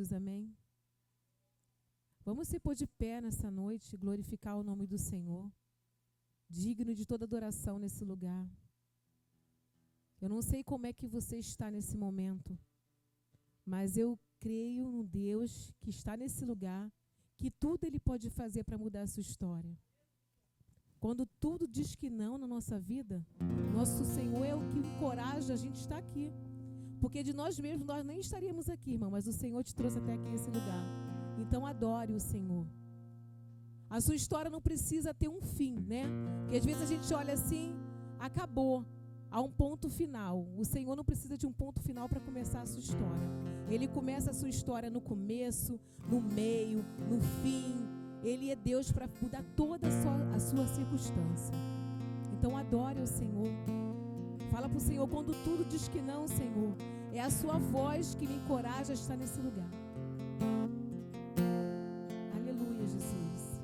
Amém. Vamos se pôr de pé nessa noite e glorificar o nome do Senhor, digno de toda adoração nesse lugar. Eu não sei como é que você está nesse momento, mas eu creio no Deus que está nesse lugar, que tudo Ele pode fazer para mudar a sua história. Quando tudo diz que não na nossa vida, nosso Senhor é o que encoraja a gente estar aqui. Porque de nós mesmos nós nem estaríamos aqui, irmão, mas o Senhor te trouxe até aqui nesse lugar. Então adore o Senhor. A sua história não precisa ter um fim, né? Porque às vezes a gente olha assim, acabou, há um ponto final. O Senhor não precisa de um ponto final para começar a sua história. Ele começa a sua história no começo, no meio, no fim. Ele é Deus para mudar toda a sua circunstância. Então adore o Senhor. Fala para o Senhor, quando tudo diz que não, Senhor, é a sua voz que me encoraja a estar nesse lugar. Aleluia, Jesus.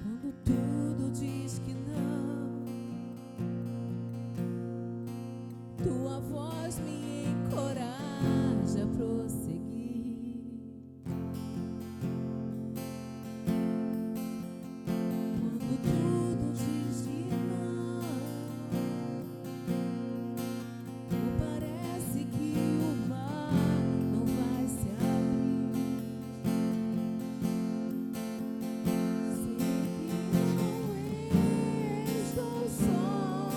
Quando tudo diz que não, tua voz me encoraja a prosseguir. Quando tudo diz que não, ou parece que o mar não vai se abrir. Sei que não estou só,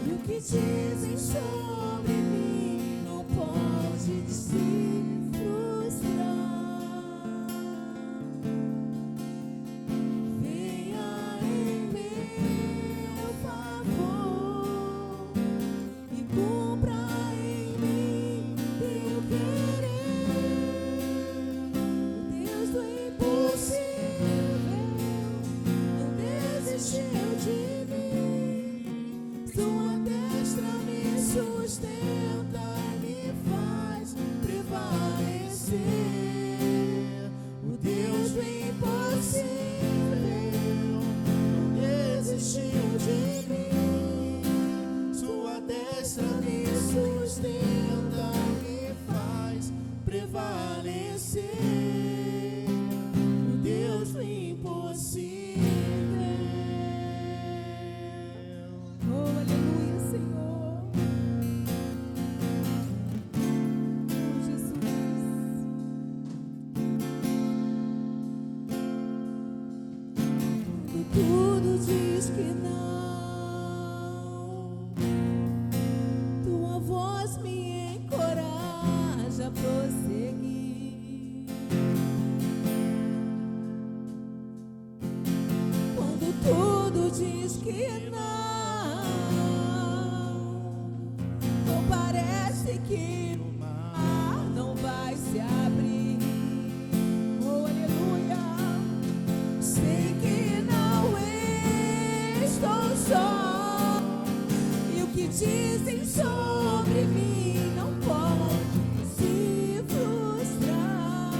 e o que dizem sobre mim não pode se frustrar. Venha em meu favor e cumpra em mim teu querer. O Deus do impossível não desistiu de mim. Sua destra me sustenta e me faz prevalecer. O Deus do impossível não desistiu de mim. Sua destra me sustenta e me faz prevalecer. O Deus do impossível. Oh, aleluia, Senhor. Oh, Jesus. Quando tudo diz que não, tua voz me encoraja a prosseguir. Quando tudo diz que não, ou parece que o mar não vai se abrir. Oh, aleluia. Sei que não estou só, e o que dizem sobre mim não pode se frustrar.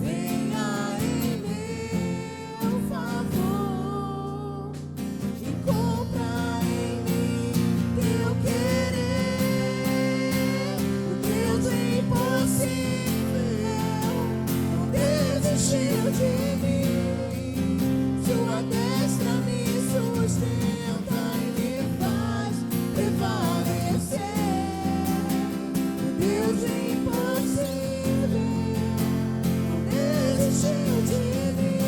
Venha em meu favor e cumpra em mim teu querer. O Deus impossível não desistiu de mim. Sua destra me sustenta e me faz prevalecer. O Deus impossível não desistiu de mim.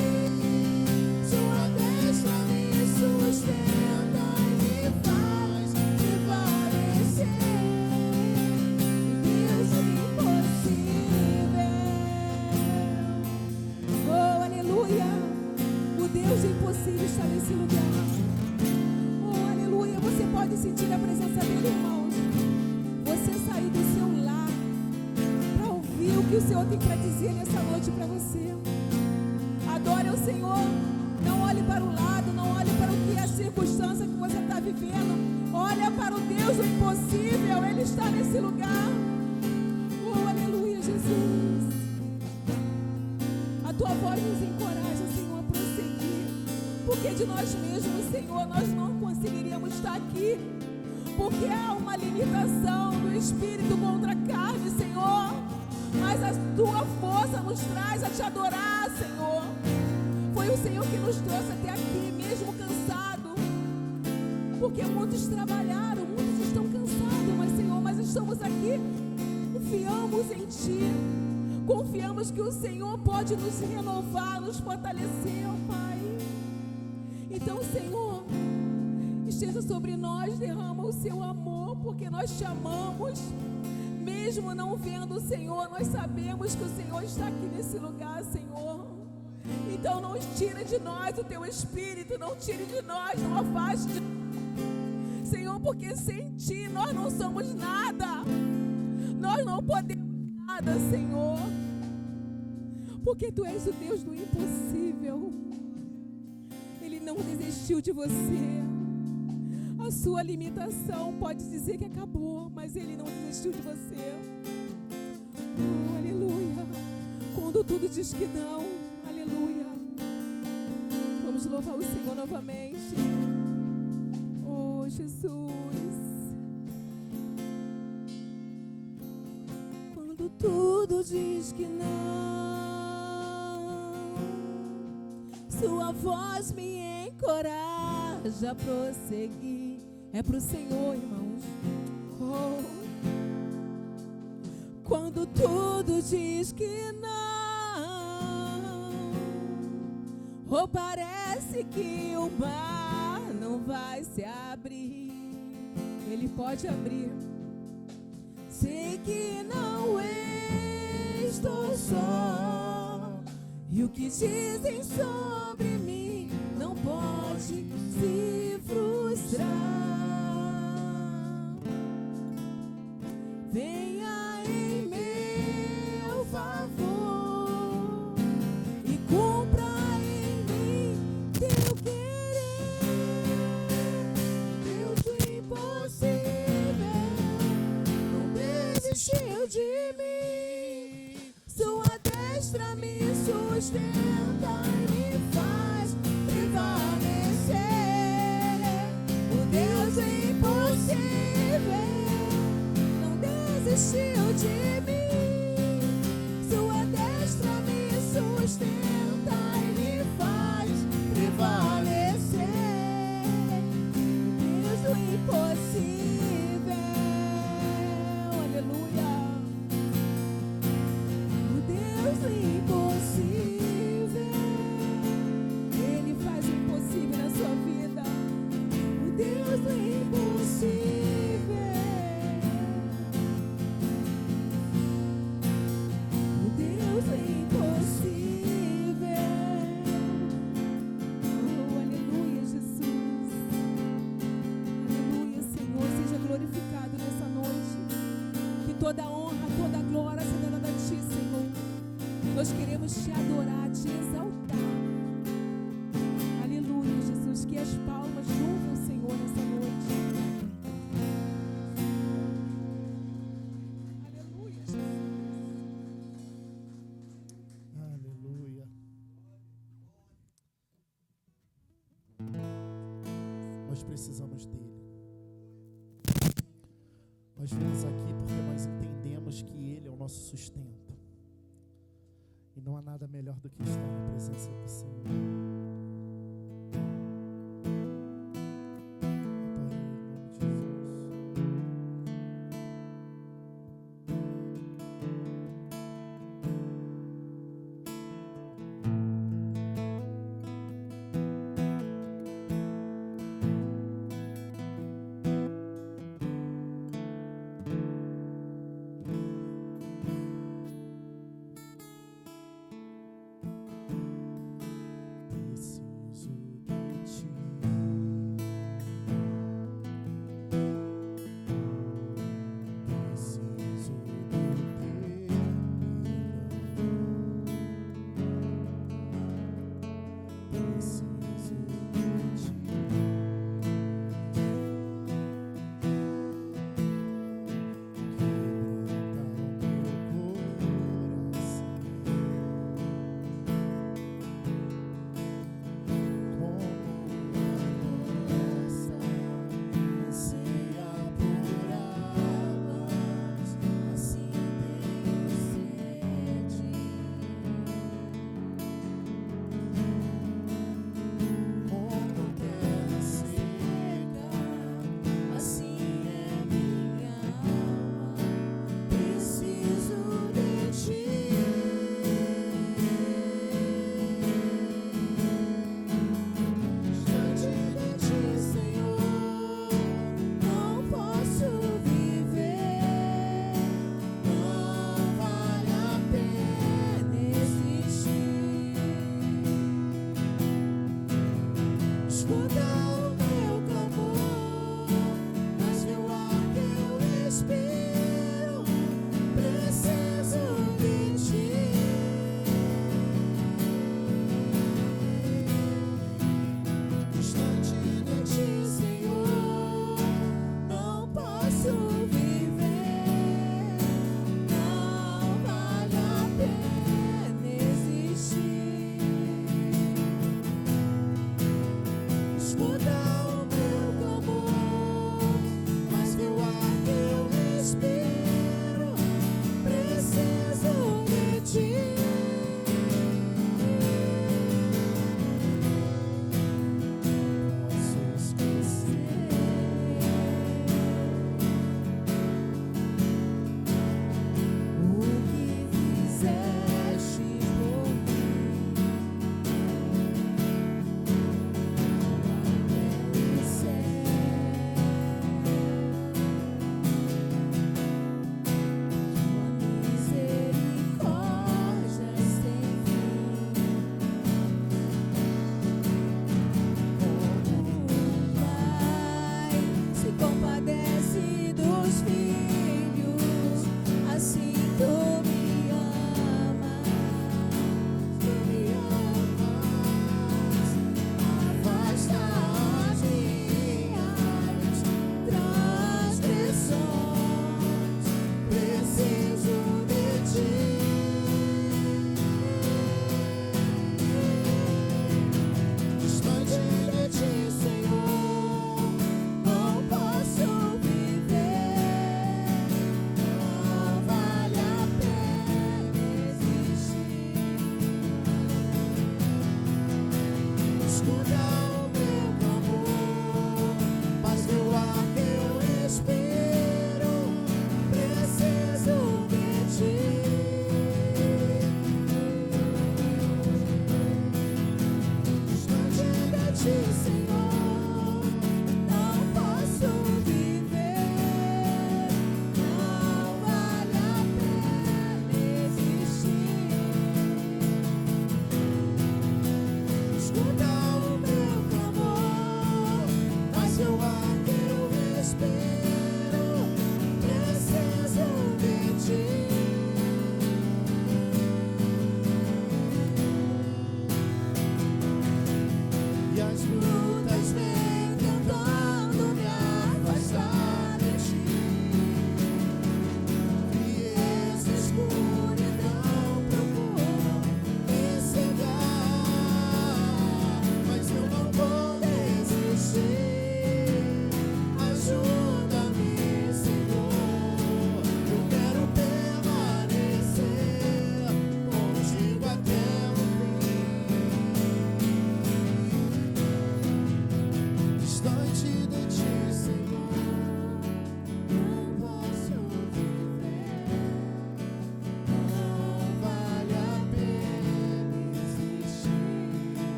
Sua destra me sustenta e me faz prevalecer. O Deus impossível. Oh, aleluia. O Deus impossível está nesse lugar. Oh, aleluia. Você pode sentir a presença dele, irmãos. Você sair do seu lar para ouvir o que o Senhor tem para dizer nessa noite para você. Adore ao Senhor. Não olhe para o lado, não olhe para o que é a circunstância que você está vivendo. Olha para o Deus do impossível, Ele está nesse lugar. Oh, aleluia, Jesus. A tua voz nos encoraja, Senhor, a prosseguir. Porque de nós mesmos, Senhor, nós não conseguiríamos estar aqui. Porque há uma limitação do Espírito contra a carne, Senhor. Mas a tua força nos traz a te adorar, Senhor. Foi o Senhor que nos trouxe até aqui, mesmo cansado. Porque muitos trabalharam, muitos estão cansados, mas Senhor, mas estamos aqui, confiamos em Ti. Confiamos que o Senhor pode nos renovar, nos fortalecer, ó Pai. Então, Senhor, esteja sobre nós, derrama o seu amor, porque nós te amamos. Mesmo não vendo o Senhor, nós sabemos que o Senhor está aqui nesse lugar, Senhor. Então não tire de nós o teu Espírito, não tire de nós, não afaste de nós, Senhor, porque sem Ti nós não somos nada. Nós não podemos nada, Senhor, porque Tu és o Deus do impossível. Ele não desistiu de você. A sua limitação pode dizer que acabou, mas Ele não desistiu de você. Oh, aleluia. Quando tudo diz que não, aleluia. Vamos louvar o Senhor novamente. Oh, Jesus. Quando tudo diz que não, sua voz me encoraja a prosseguir. É pro Senhor, irmãos. Oh. Quando tudo diz que não, ou parece que o mar não vai se abrir, Ele pode abrir. Sei que não estou só, e o que dizem sobre mim não pode se frustrar. Venha em meu favor e cumpra em mim teu querer. Deus do impossível não desistiu de mim. Sua destra me sustenta e me faz prevalecer. O Deus do impossível desistiu de mim. Sua destra me sustenta e me faz prevalecer. Deus do impossível, aleluia. O Deus do impossível, Ele faz o impossível na sua vida. O Deus do impossível. Toda honra, toda glória seja dada a Ti, Senhor. Nós queremos Te adorar, Te exaltar. Aleluia, Jesus. Que as palmas louvam o Senhor nessa noite. Aleluia, Jesus. Aleluia. Nós precisamos dEle. Nós viemos aqui porque nós entendemos que Ele é o nosso sustento. E não há nada melhor do que estar na presença do Senhor. Pai, em nome de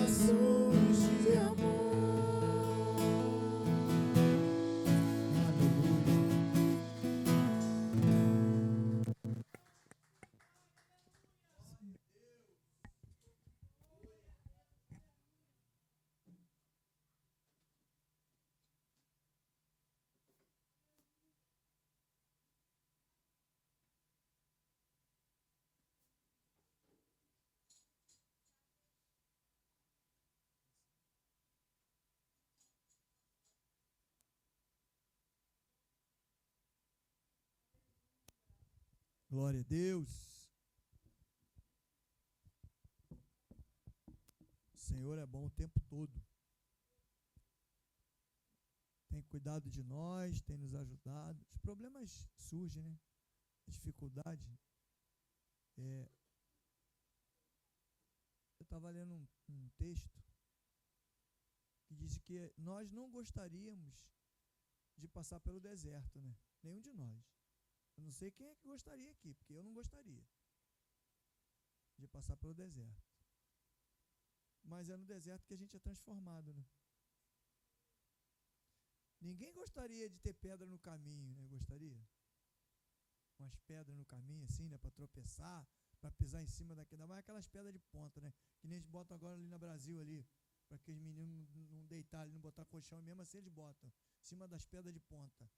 Laços de amor. Glória a Deus. O Senhor é bom o tempo todo. Tem cuidado de nós, tem nos ajudado. Os problemas surgem, né? A dificuldade. Eu estava lendo um texto que diz que nós não gostaríamos de passar pelo deserto, né? Nenhum de nós. Eu não sei quem é que gostaria aqui, porque eu não gostaria de passar pelo deserto. Mas é no deserto que a gente é transformado, né? Ninguém gostaria de ter pedra no caminho, né? Gostaria? Umas pedras no caminho, assim, né? Para tropeçar, para pisar em cima daquela. Mas aquelas pedras de ponta, né? Que nem eles botam agora ali no Brasil, ali, para que os meninos não deitarem, não botar colchão, mesmo assim eles botam em cima das pedras de ponta.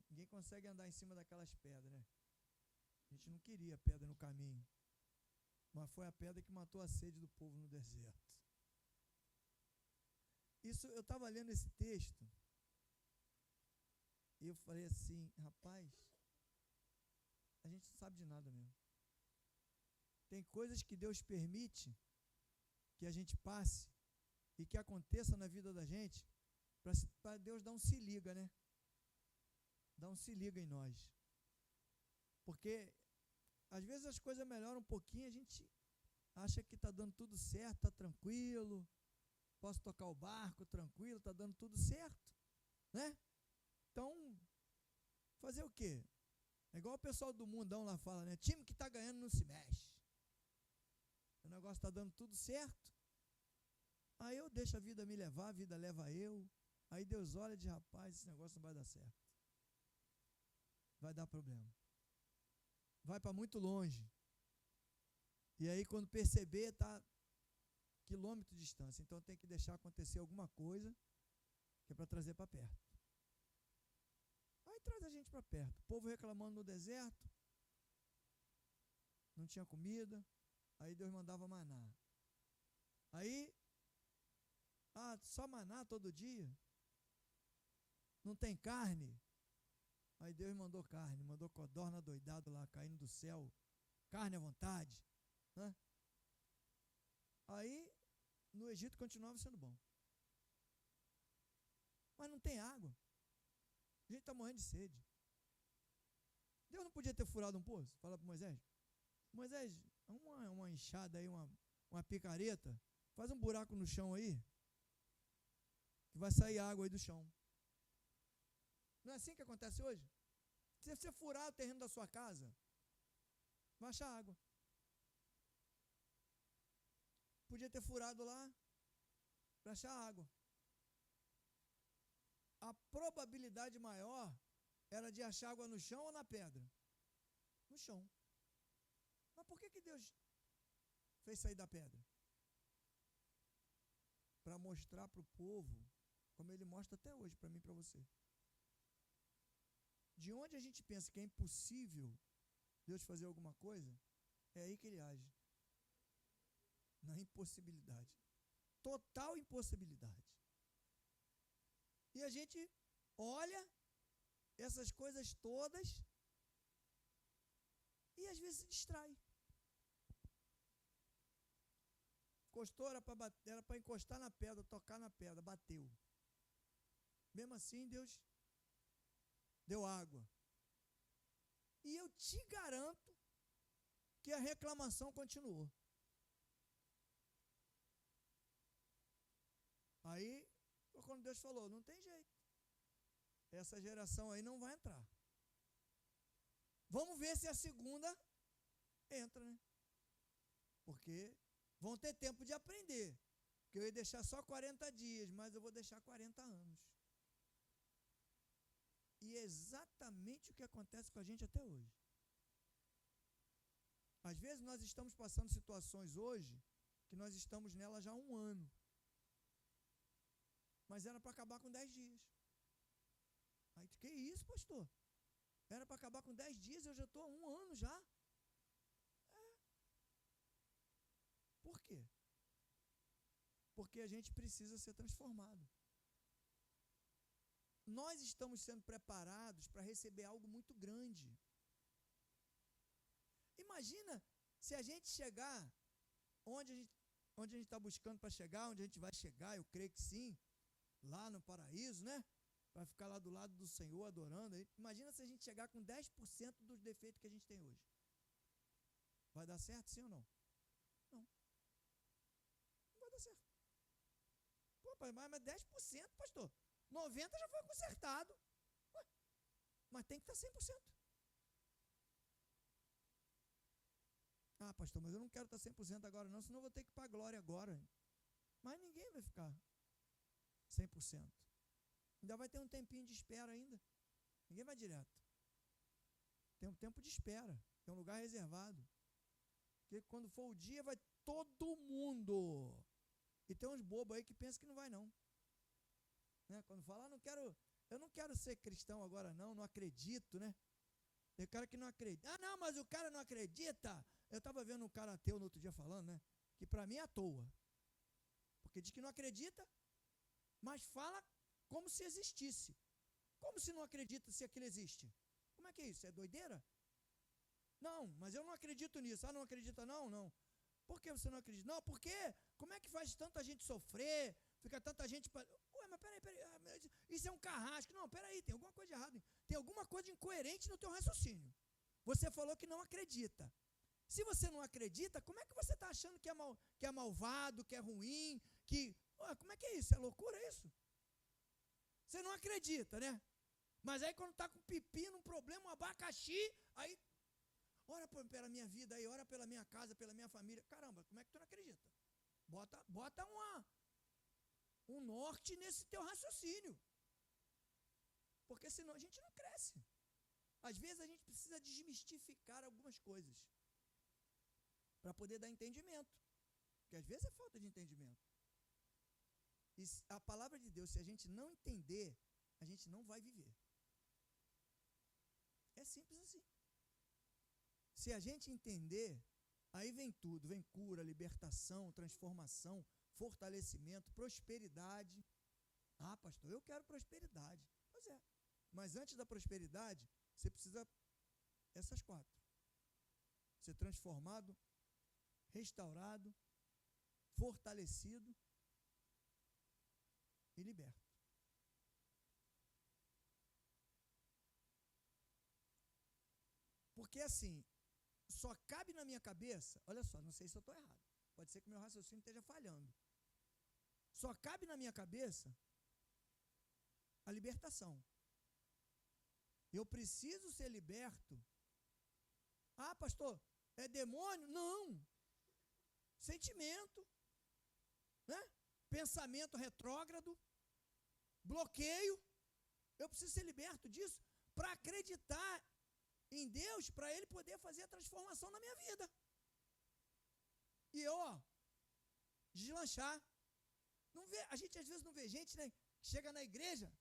Ninguém consegue andar em cima daquelas pedras, né? A gente não queria pedra no caminho. Mas foi a pedra que matou a sede do povo no deserto. Isso, eu estava lendo esse texto e eu falei assim, rapaz, a gente não sabe de nada mesmo. Tem coisas que Deus permite que a gente passe e que aconteça na vida da gente para Deus dar um se liga, né? Dá um se liga em nós. Porque às vezes as coisas melhoram um pouquinho, a gente acha que está dando tudo certo, está tranquilo, posso tocar o barco tranquilo, está dando tudo certo, né? Então, fazer o quê? É igual o pessoal do mundão lá fala, né? Time que está ganhando não se mexe. O negócio está dando tudo certo. Aí eu deixo a vida me levar, a vida leva eu. Aí Deus olha e diz, rapaz, esse negócio não vai dar certo. Vai dar problema. Vai para muito longe. E aí quando perceber, está quilômetro de distância. Então tem que deixar acontecer alguma coisa que é para trazer para perto. Aí traz a gente para perto. O povo reclamando no deserto, não tinha comida, aí Deus mandava maná. Aí, só maná todo dia? Não tem carne? Aí Deus mandou carne, mandou codorna doidado lá, caindo do céu, carne à vontade, né? Aí, no Egito continuava sendo bom. Mas não tem água. A gente está morrendo de sede. Deus não podia ter furado um poço? Fala para Moisés. Moisés, uma enxada aí, uma picareta, faz um buraco no chão aí, que vai sair água aí do chão. Não é assim que acontece hoje? Se você furar o terreno da sua casa, vai achar água. Podia ter furado lá para achar água. A probabilidade maior era de achar água no chão ou na pedra? No chão. Mas por que Deus fez sair da pedra? Para mostrar para o povo, como Ele mostra até hoje para mim e para você. De onde a gente pensa que é impossível Deus fazer alguma coisa, é aí que Ele age. Na impossibilidade. Total impossibilidade. E a gente olha essas coisas todas e às vezes se distrai. Encostou, era para encostar na pedra, tocar na pedra, bateu. Mesmo assim, Deus deu água. E eu te garanto que a reclamação continuou. Aí, quando Deus falou, não tem jeito. Essa geração aí não vai entrar. Vamos ver se a segunda entra, né? Porque vão ter tempo de aprender. Porque eu ia deixar só 40 dias, mas eu vou deixar 40 anos. E é exatamente o que acontece com a gente até hoje. Às vezes nós estamos passando situações hoje, que nós estamos nela já há 1 ano. Mas era para acabar com 10 dias. Aí, que isso, pastor? Era para acabar com 10 dias, eu já estou há 1 ano já. Por quê? Porque a gente precisa ser transformado. Nós estamos sendo preparados para receber algo muito grande. Imagina se a gente chegar onde a gente está buscando para chegar, onde a gente vai chegar, eu creio que sim, lá no paraíso, né? Vai ficar lá do lado do Senhor adorando. Imagina se a gente chegar com 10% dos defeitos que a gente tem hoje. Vai dar certo, sim ou não? Não. Não vai dar certo. Pô, mas 10%, pastor. 90% já foi consertado. Ué, mas tem que estar 100%. Ah, pastor, mas eu não quero estar 100% agora não, senão eu vou ter que ir para a glória agora. Mas ninguém vai ficar 100%. Ainda vai ter um tempinho de espera ainda. Ninguém vai direto. Tem um tempo de espera. Tem um lugar reservado. Porque quando for o dia, vai todo mundo. E tem uns bobos aí que pensam que não vai não. Né? Quando fala, eu não quero ser cristão agora não acredito, né? Tem cara que não acredita. Ah, não, mas o cara não acredita. Eu estava vendo um cara ateu no outro dia falando, né? Que para mim é à toa. Porque diz que não acredita, mas fala como se existisse. Como se não acredita se aquilo existe? Como é que é isso? É doideira? Não, mas eu não acredito nisso. Ah, não acredita não? Não. Por que você não acredita? Não, porque como é que faz tanta gente sofrer? Fica tanta gente... Ué, mas peraí, isso é um carrasco. Não, peraí, tem alguma coisa de errado. Tem alguma coisa incoerente no teu raciocínio. Você falou que não acredita. Se você não acredita, como é que você está achando que é malvado, que é ruim, que... Ué, como é que é isso? É loucura isso? Você não acredita, né? Mas aí quando está com pepino, um problema, um abacaxi, aí... Ora pela minha vida aí, ora pela minha casa, pela minha família. Caramba, como é que tu não acredita? Bota um norte nesse teu raciocínio. Porque senão a gente não cresce. Às vezes a gente precisa desmistificar algumas coisas para poder dar entendimento. Porque às vezes é falta de entendimento. E a palavra de Deus, se a gente não entender, a gente não vai viver. É simples assim. Se a gente entender, aí vem tudo, vem cura, libertação, transformação, fortalecimento, prosperidade. Ah, pastor, eu quero prosperidade. Pois é, mas antes da prosperidade, você precisa essas 4. Ser transformado, restaurado, fortalecido e liberto. Porque assim, só cabe na minha cabeça, olha só, não sei se eu estou errado, pode ser que meu raciocínio esteja falhando. Só cabe na minha cabeça a libertação. Eu preciso ser liberto. Ah, pastor, é demônio? Não. Sentimento, né? Pensamento retrógrado, bloqueio. Eu preciso ser liberto disso para acreditar em Deus, para Ele poder fazer a transformação na minha vida. E eu, deslanchar. Não vê, a gente às vezes não vê gente, né, que chega na igreja,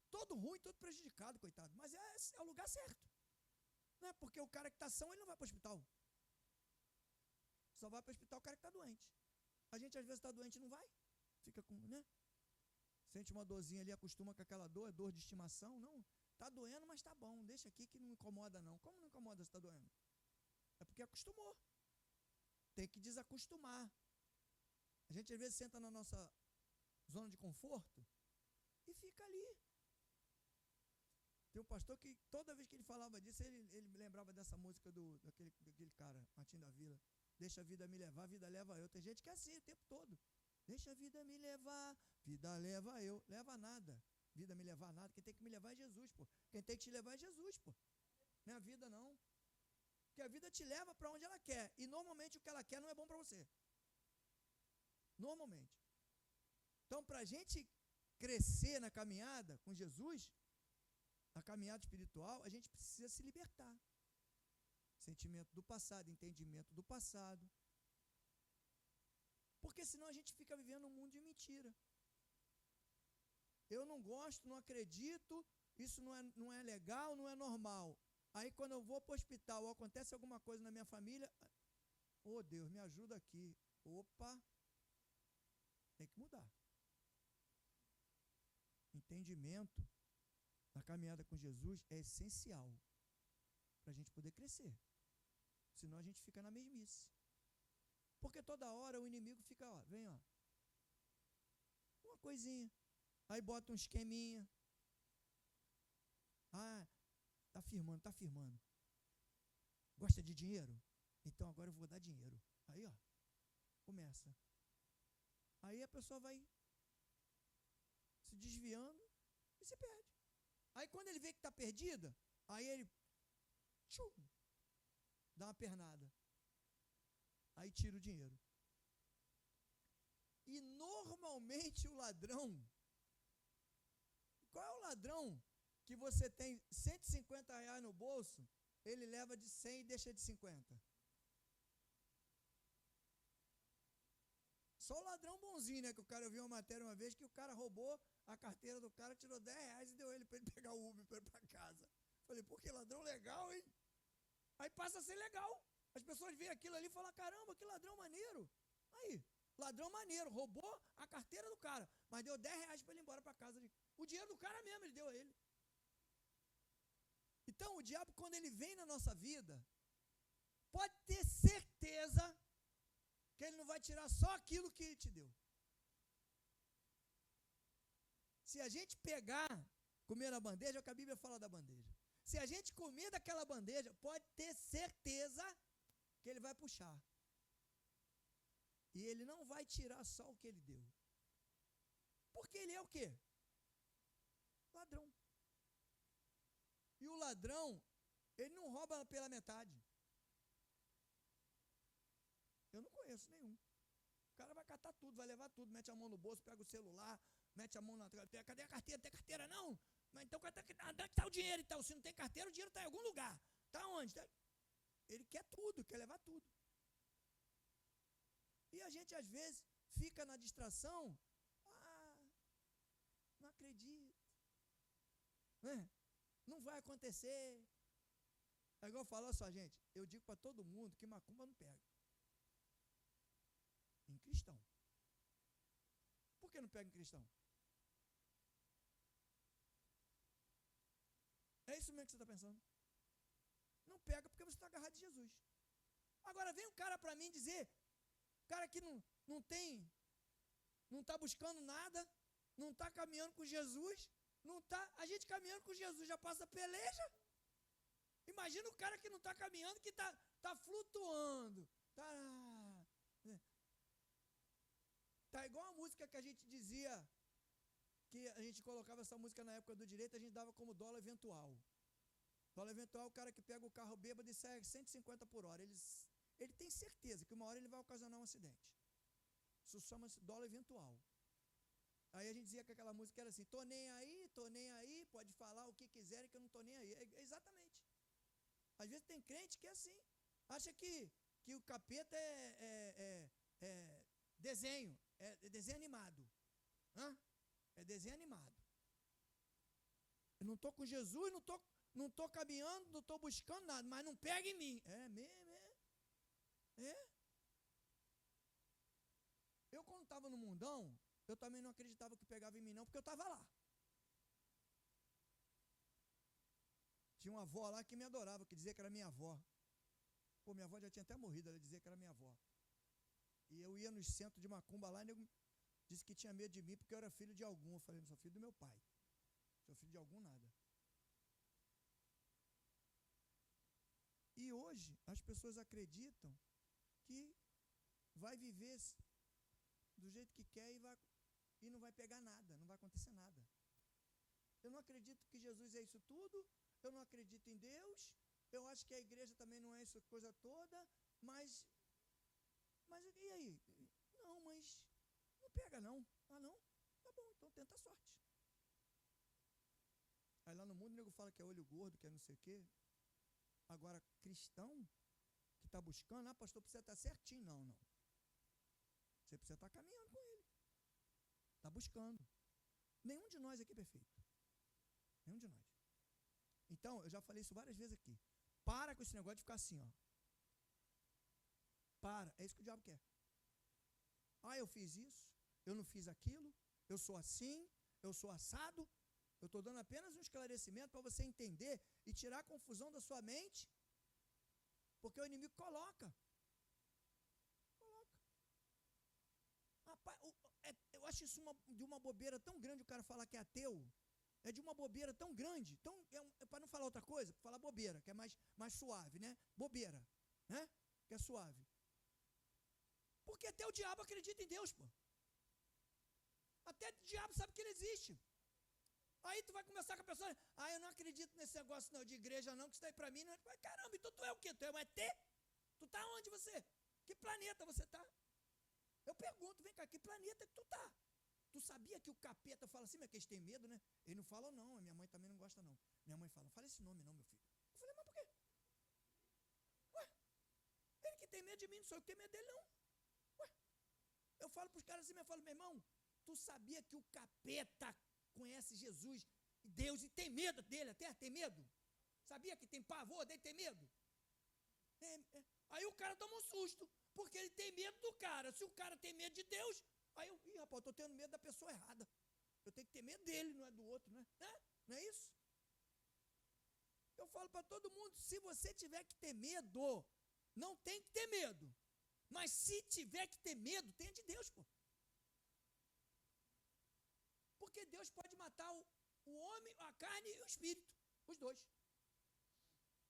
todo ruim, todo prejudicado, coitado. Mas é o lugar certo. Né? Porque o cara que está são, ele não vai para o hospital. Só vai para o hospital o cara que está doente. A gente às vezes está doente e não vai. Fica com, né? Sente uma dorzinha ali, acostuma com aquela dor, dor de estimação. Não, está doendo, mas está bom. Deixa aqui que não incomoda não. Como não incomoda se está doendo? É porque acostumou. Tem que desacostumar. A gente às vezes senta na nossa zona de conforto e fica ali. Tem um pastor que toda vez que ele falava disso, ele lembrava dessa música daquele cara, Martim da Vila. Deixa a vida me levar, a vida leva eu. Tem gente que é assim o tempo todo. Deixa a vida me levar, vida leva eu. Leva nada. Vida me levar nada. Quem tem que me levar é Jesus, pô. Quem tem que te levar é Jesus, pô. Não é a vida, não. Porque a vida te leva para onde ela quer. E normalmente o que ela quer não é bom para você. Normalmente. Então, para a gente crescer na caminhada com Jesus, na caminhada espiritual, a gente precisa se libertar. Sentimento do passado, entendimento do passado. Porque senão a gente fica vivendo um mundo de mentira. Eu não gosto, não acredito, isso não é legal, não é normal. Aí quando eu vou para o hospital ou acontece alguma coisa na minha família, oh Deus, me ajuda aqui. Opa, tem que mudar. Entendimento na caminhada com Jesus é essencial para a gente poder crescer. Senão a gente fica na mesmice. Porque toda hora o inimigo fica, ó, vem, ó, uma coisinha. Aí bota um esqueminha. Ah, tá firmando, tá firmando. Gosta de dinheiro? Então agora eu vou dar dinheiro. Aí, ó, começa. Aí a pessoa vai se desviando e se perde. Aí quando ele vê que está perdida, aí ele tchum, dá uma pernada. Aí tira o dinheiro. E normalmente o ladrão, qual é o ladrão que você tem R$150 no bolso, ele leva de 100 e deixa de 50? Só o ladrão bonzinho, né? Que o cara, eu vi uma matéria uma vez que o cara roubou a carteira do cara, tirou R$10 e deu ele para ele pegar o Uber para ir para casa. Falei, pô, que ladrão legal, hein? Aí passa a ser legal. As pessoas veem aquilo ali e falam, caramba, que ladrão maneiro. Aí, ladrão maneiro, roubou a carteira do cara, mas deu R$10 para ele ir embora para casa. O dinheiro do cara mesmo, ele deu a ele. Então, o diabo, quando ele vem na nossa vida, pode ter certeza que ele não vai tirar só aquilo que ele te deu. Se a gente pegar, comer na bandeja, é o que a Bíblia fala da bandeja. Se a gente comer daquela bandeja, pode ter certeza que ele vai puxar. E ele não vai tirar só o que ele deu. Porque ele é o quê? Ladrão. E o ladrão, ele não rouba pela metade. Eu não conheço nenhum. O cara vai catar tudo, vai levar tudo, mete a mão no bolso, pega o celular, mete a mão na... Cadê a carteira? Tem carteira não? Mas então, onde está o dinheiro então? Se não tem carteira, o dinheiro está em algum lugar. Está onde? Ele quer tudo, quer levar tudo. E a gente, às vezes, fica na distração. Não acredito. Não vai acontecer. É igual falar só, gente, eu digo para todo mundo que macumba não pega. Em cristão. Por que não pega em cristão? É isso mesmo que você está pensando. Não pega porque você está agarrado de Jesus. Agora vem um cara para mim dizer, cara que não está buscando nada, não está caminhando com Jesus, a gente caminhando com Jesus já passa peleja. Imagina o cara que não está caminhando, que está flutuando. Tá igual a música que a gente dizia, que a gente colocava essa música na época do direito, a gente dava como dólar eventual. Dólar eventual é o cara que pega o carro bêbado e sai a 150 por hora. Ele tem certeza que uma hora ele vai ocasionar um acidente. Isso chama-se dólar eventual. Aí a gente dizia que aquela música era assim, tô nem aí, pode falar o que quiserem que eu não tô nem aí. É exatamente. Às vezes tem crente que é assim. Acha que o capeta é desenho. É desenho animado. É desenho animado. Eu não estou com Jesus, não estou caminhando, não estou buscando nada, mas não pega em mim. É mesmo, é. Eu, quando estava no mundão, eu também não acreditava que pegava em mim, não, porque eu estava lá. Tinha uma avó lá que me adorava, que dizia que era minha avó. Pô, minha avó já tinha até morrido, ela dizia que era minha avó. E eu ia nos centros de macumba lá, e nego disse que tinha medo de mim porque eu era filho de algum. Eu falei, não sou filho do meu pai. Sou filho de algum nada. E hoje, as pessoas acreditam que vai viver do jeito que quer e não vai pegar nada, não vai acontecer nada. Eu não acredito que Jesus é isso tudo, eu não acredito em Deus, eu acho que a igreja também não é essa coisa toda, mas e aí? Não, mas Não pega não. Ah não? Tá bom, então tenta a sorte. Aí lá no mundo o nego fala que é olho gordo, que é não sei o quê. Agora, cristão que está buscando, pastor, precisa estar certinho. Não, não. Você precisa estar caminhando com ele. Está buscando. Nenhum de nós aqui é perfeito. Nenhum de nós. Então, eu já falei isso várias vezes aqui. Para com esse negócio de ficar assim, ó. Para. É isso que o diabo quer. Ah, eu fiz isso, eu não fiz aquilo, eu sou assim, eu sou assado. Eu estou dando apenas um esclarecimento para você entender e tirar a confusão da sua mente, porque o inimigo coloca. Rapaz, eu acho isso de uma bobeira tão grande o cara falar que é ateu. É de uma bobeira tão grande. Então, para não falar outra coisa, para falar bobeira, que é mais suave, né? Bobeira, né? Que é suave. Porque até o diabo acredita em Deus, pô. Até o diabo sabe que ele existe. Aí tu vai conversar com a pessoa, eu não acredito nesse negócio não, de igreja não, que isso daí pra mim não é. Caramba, então tu é o quê? Tu é um ET? Tu tá onde você? Que planeta você tá? Eu pergunto, vem cá, que planeta que tu tá? Tu sabia que o capeta fala assim, mas que eles têm medo, né? Ele não fala não, a minha mãe também não gosta não. Minha mãe fala, não fala esse nome não, meu filho. Eu falei, mas por quê? Ué, ele que tem medo de mim, não sou eu que tenho medo dele não. Ué, eu falo pros caras assim, eu falo, meu irmão, tu sabia que o capeta conhece Jesus, Deus, e tem medo dele até? Tem medo? Sabia que tem pavor dele, tem medo? Aí o cara toma um susto, porque ele tem medo do cara. Se o cara tem medo de Deus, aí eu, rapaz, eu estou tendo medo da pessoa errada. Eu tenho que ter medo dele, não é do outro, né? Não é isso? Eu falo para todo mundo, se você tiver que ter medo, não tem que ter medo. Mas se tiver que ter medo, tenha de Deus, pô. Porque Deus pode matar o homem, a carne e o espírito, os dois.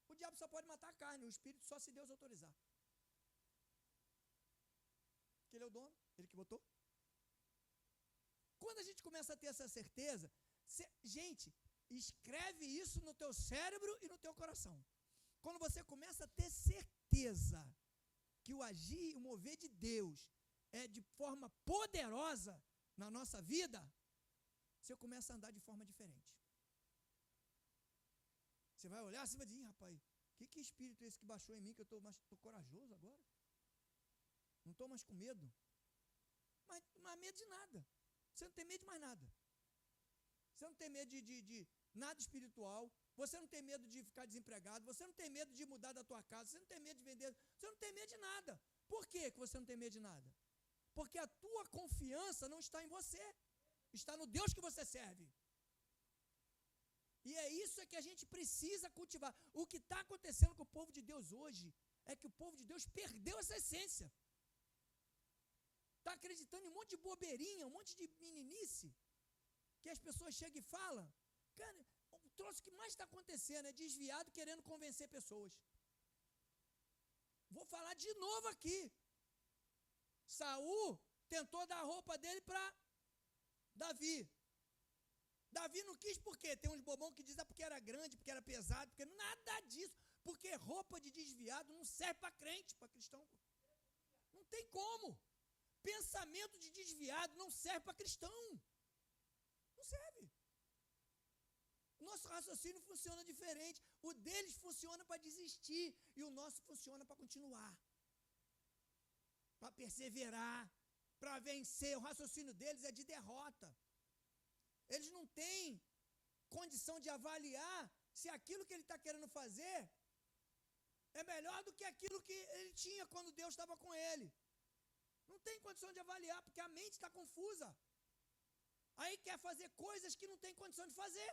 O diabo só pode matar a carne, o espírito só se Deus autorizar. Que ele é o dono, ele que botou. Quando a gente começa a ter essa certeza, gente, escreve isso no teu cérebro e no teu coração. Quando você começa a ter certeza que o agir, o mover de Deus é de forma poderosa na nossa vida, você começa a andar de forma diferente. Você vai olhar, você vai dizer, rapaz, que espírito é esse que baixou em mim, que eu estou corajoso agora? Não estou mais com medo. Mas medo de nada. Você não tem medo de mais nada. Você não tem medo de nada espiritual. Você não tem medo de ficar desempregado. Você não tem medo de mudar da tua casa. Você não tem medo de vender. Você não tem medo de nada. Por que você não tem medo de nada? Porque a tua confiança não está em você. Está no Deus que você serve. E é isso que a gente precisa cultivar. O que está acontecendo com o povo de Deus hoje é que o povo de Deus perdeu essa essência. Está acreditando em um monte de bobeirinha, um monte de meninice, que as pessoas chegam e falam. Cara, o troço que mais está acontecendo é desviado querendo convencer pessoas. Vou falar de novo aqui. Saul tentou dar a roupa dele para Davi. Davi não quis por quê? Tem uns bobão que dizem porque era grande, porque era pesado, porque nada disso. Porque roupa de desviado não serve para crente, para cristão. Não tem como. Pensamento de desviado não serve para cristão. Não serve. O nosso raciocínio funciona diferente. O deles funciona para desistir e o nosso funciona para continuar. Para perseverar, para vencer. O raciocínio deles é de derrota. Eles não têm condição de avaliar se aquilo que ele está querendo fazer é melhor do que aquilo que ele tinha quando Deus estava com ele. Não tem condição de avaliar, porque a mente está confusa. Aí quer fazer coisas que não tem condição de fazer.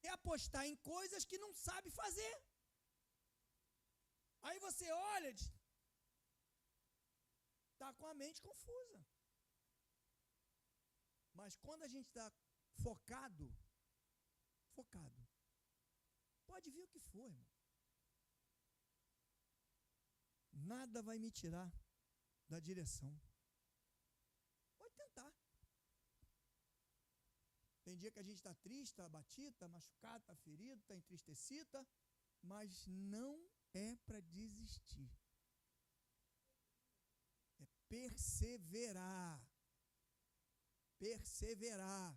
É apostar em coisas que não sabe fazer. Aí você olha e diz, está com a mente confusa. Mas quando a gente está focado, pode vir o que for, irmão. Nada vai me tirar da direção. Pode tentar. Tem dia que a gente está triste, está abatido, está machucado, está ferido, está entristecido, mas não é para desistir. É perseverar. Perseverar.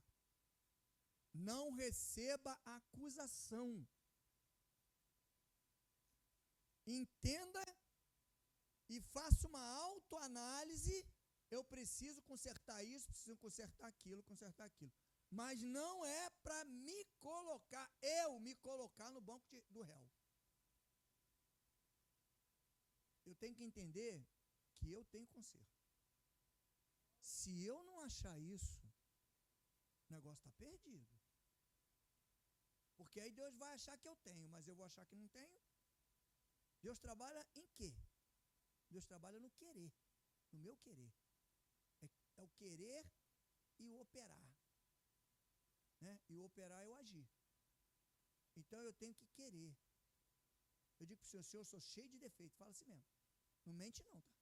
Não receba acusação. Entenda e faça uma autoanálise. Eu preciso consertar isso, preciso consertar aquilo, consertar aquilo. Mas não é para me colocar no banco do réu. Eu tenho que entender que eu tenho conserto. Se eu não achar isso, o negócio está perdido. Porque aí Deus vai achar que eu tenho, mas eu vou achar que não tenho. Deus trabalha em quê? Deus trabalha no querer, no meu querer. É o querer e o operar. Né? E o operar é o agir. Então eu tenho que querer. Eu digo para o Senhor, eu sou cheio de defeito. Fala assim mesmo. Não mente não, tá?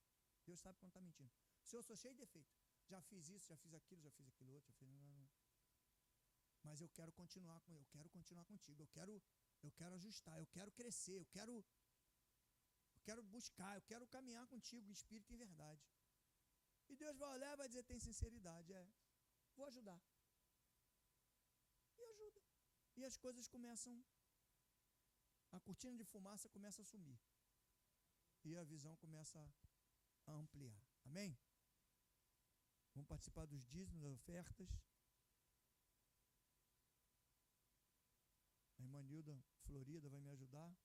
Deus sabe quando está mentindo. Senhor, eu sou cheio de defeito. Já fiz isso, já fiz aquilo outro, mas eu quero continuar contigo. Eu quero ajustar, eu quero crescer, eu quero buscar, eu quero caminhar contigo em espírito e em verdade. E Deus vai olhar e vai dizer, tem sinceridade, vou ajudar. E ajuda. E as coisas começam, a cortina de fumaça começa a sumir. E a visão começa a ampliar. Amém? Vamos participar dos dízimos, das ofertas. A irmã Nilda Florida vai me ajudar.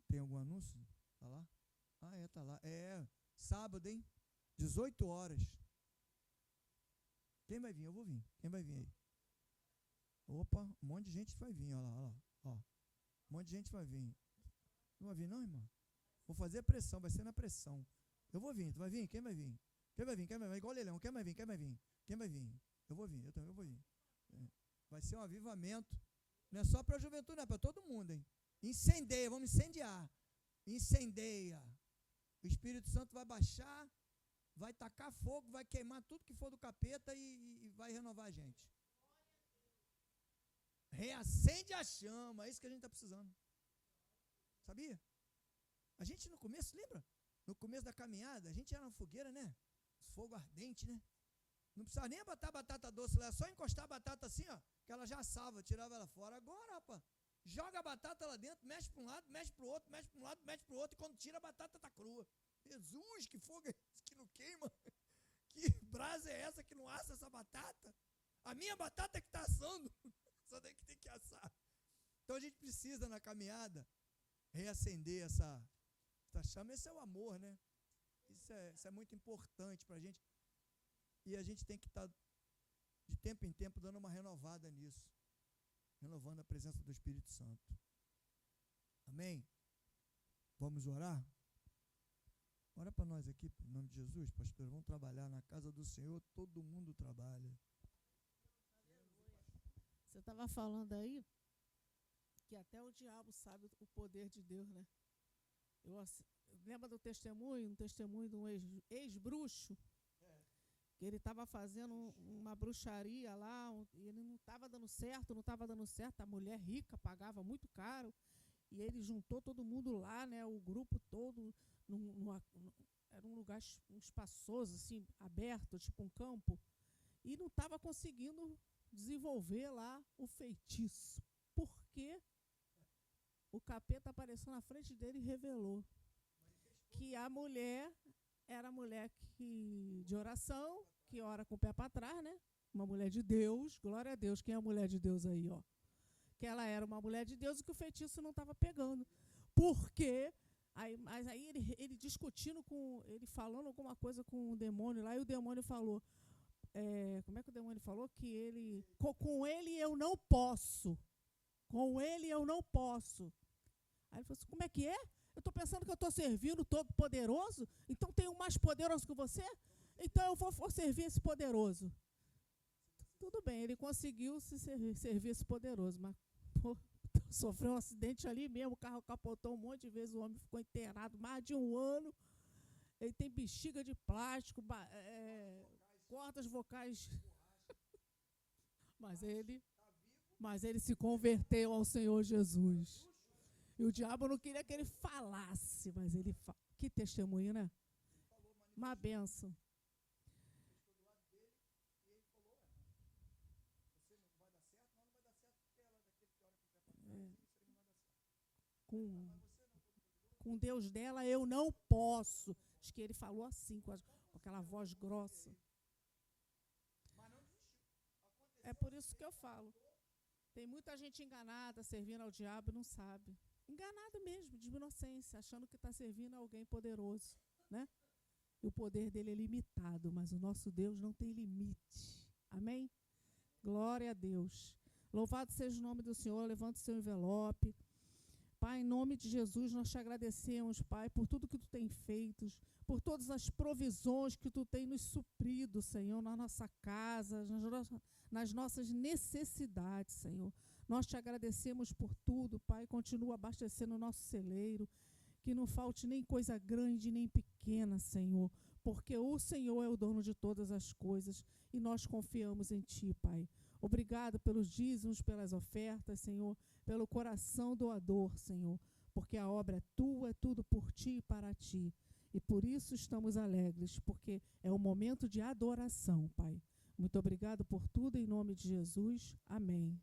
Tem algum anúncio? Tá lá? Tá lá. Sábado, hein? 18 horas. Quem vai vir? Eu vou vir. Quem vai vir aí? Opa, um monte de gente vai vir, olha lá. Um monte de gente vai vir. Não vai vir não, irmã? Vou fazer a pressão, vai ser na pressão. Eu vou vir, tu vai vir? Quem vai vir? Quem vai vir? Igual o Leilão, quem vai vir? Eu vou vir, eu também vou vir. Vai ser um avivamento. Não é só para a juventude, não, é para todo mundo, hein? Incendeia, vamos incendiar. Incendeia. O Espírito Santo vai baixar, vai tacar fogo, vai queimar tudo que for do capeta e vai renovar a gente. Reacende a chama, é isso que a gente está precisando. Sabia? A gente no começo, lembra? No começo da caminhada, a gente era uma fogueira, né? Fogo ardente, né? Não precisava nem botar batata doce lá, só encostar a batata assim, ó, que ela já assava, tirava ela fora. Agora, rapaz, joga a batata lá dentro, mexe para um lado, mexe para o outro, mexe para um lado, mexe para o outro, e quando tira a batata está crua. Jesus, que fogo é esse que não queima? Que brasa é essa que não assa essa batata? A minha batata é que está assando, só tem que assar. Então a gente precisa na caminhada reacender essa chama. Esse é o amor, né? Isso é muito importante para a gente. E a gente tem que estar, de tempo em tempo, dando uma renovada nisso. Renovando a presença do Espírito Santo. Amém? Vamos orar? Ora para nós aqui, em nome de Jesus, pastor. Vamos trabalhar na casa do Senhor. Todo mundo trabalha. Você estava falando aí que até o diabo sabe o poder de Deus, né? Lembra do testemunho, um testemunho de um ex-bruxo? Que ele estava fazendo uma bruxaria lá, e ele não estava dando certo, a mulher rica pagava muito caro, e ele juntou todo mundo lá, né, o grupo todo, era um lugar espaçoso, assim, aberto, tipo um campo, e não estava conseguindo desenvolver lá o feitiço, porque o capeta apareceu na frente dele e revelou que a mulher era mulher de oração, que ora com o pé para trás, né? Uma mulher de Deus, glória a Deus. Quem é a mulher de Deus aí, ó? Que ela era uma mulher de Deus e que o feitiço não estava pegando. Por quê? Mas aí ele discutindo ele falando alguma coisa com o demônio lá, e o demônio falou, como é que o demônio falou? Que ele, com ele eu não posso. Com ele eu não posso. Aí ele falou assim, como é que é? Eu estou pensando que eu estou servindo o Todo-Poderoso, então tem um mais poderoso que você? Então eu vou servir esse poderoso. Tudo bem, ele conseguiu servir esse poderoso, mas sofreu um acidente ali mesmo, o carro capotou um monte de vezes, o homem ficou internado mais de 1 ano. Ele tem bexiga de plástico, cordas vocais. Mas Mas ele se converteu ao Senhor Jesus. E o diabo não queria que ele falasse, mas ele fala. Que testemunho, né? Uma bênção. Com Deus dela eu não posso. Acho que ele falou assim, com aquela voz grossa. É por isso que eu falo. Tem muita gente enganada, servindo ao diabo e não sabe. Enganado mesmo, de inocência, achando que está servindo a alguém poderoso, né? E o poder dele é limitado, mas o nosso Deus não tem limite. Amém? Glória a Deus. Louvado seja o nome do Senhor. Levanta o seu envelope. Pai, em nome de Jesus, nós te agradecemos, Pai, por tudo que tu tem feito, por todas as provisões que tu tem nos suprido, Senhor, na nossa casa, nas nossas necessidades, Senhor. Nós te agradecemos por tudo, Pai. Continua abastecendo o nosso celeiro, que não falte nem coisa grande nem pequena, Senhor, porque o Senhor é o dono de todas as coisas e nós confiamos em Ti, Pai. Obrigado pelos dízimos, pelas ofertas, Senhor, pelo coração doador, Senhor, porque a obra é Tua, é tudo por Ti e para Ti. E por isso estamos alegres, porque é o momento de adoração, Pai. Muito obrigado por tudo, em nome de Jesus. Amém.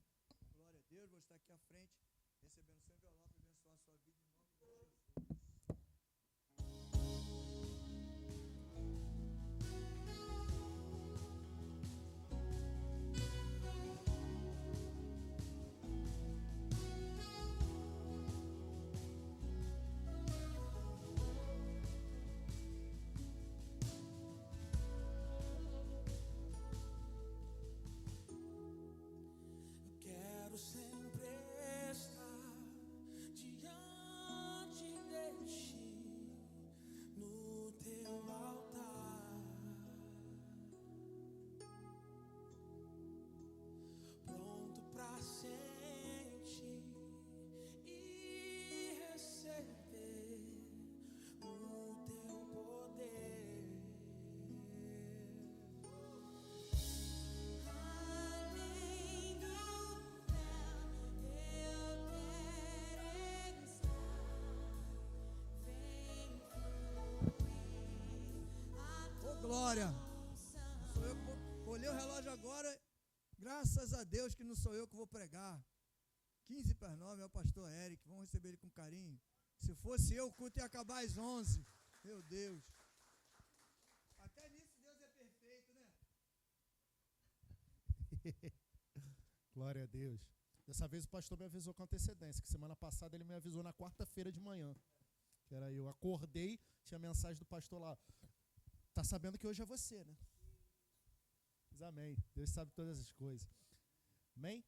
Glória a Deus, vou estar aqui à frente, recebendo seu envelope, abençoar a sua vida em nome de Jesus. Quero sempre estar diante de Ti, no Teu altar, pronto para sentir e receber o Teu poder. Além do véu, eu quero estar. Vem fluir Ô, glória! Não sou eu que vou olhei o relógio agora, graças a Deus que não sou eu que vou pregar. 15 para 9 é o pastor Eric, vamos receber ele com carinho. Se fosse eu, o culto ia acabar às 11. Meu Deus. Até nisso Deus é perfeito, né? Glória a Deus. Dessa vez o pastor me avisou com antecedência, que semana passada ele me avisou na quarta-feira de manhã. Que era eu. Acordei, tinha mensagem do pastor lá. Tá sabendo que hoje é você, né? Diz amém. Deus sabe todas as coisas. Amém?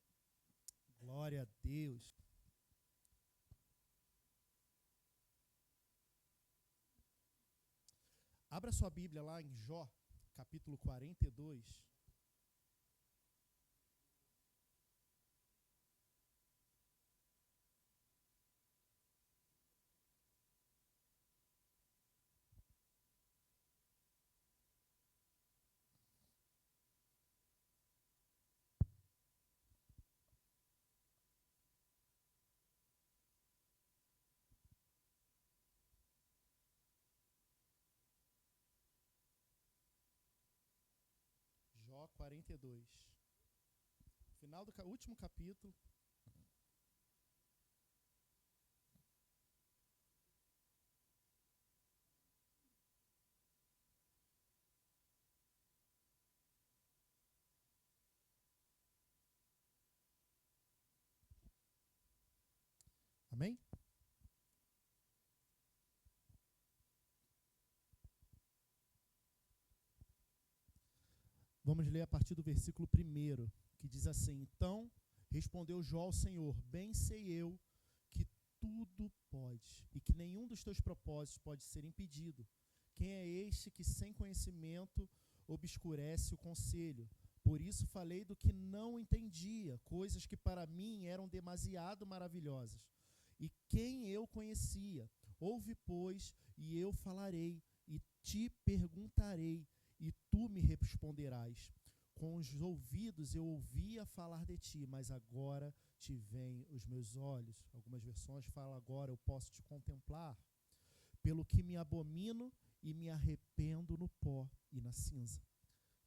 Glória a Deus. Abra sua Bíblia lá em Jó, capítulo 42. Jó 42. Final do último capítulo. Amém? Vamos ler a partir do versículo 1, que diz assim: Então respondeu Jó ao Senhor: Bem sei eu que tudo pode, e que nenhum dos teus propósitos pode ser impedido. Quem é este que sem conhecimento obscurece o conselho? Por isso falei do que não entendia, coisas que para mim eram demasiado maravilhosas. E quem eu conhecia? Ouve, pois, e eu falarei, e te perguntarei, e tu me responderás. com os ouvidos eu ouvia falar de ti, mas agora te veem os meus olhos. Algumas versões falam agora eu posso te contemplar. Pelo que me abomino e me arrependo no pó e na cinza.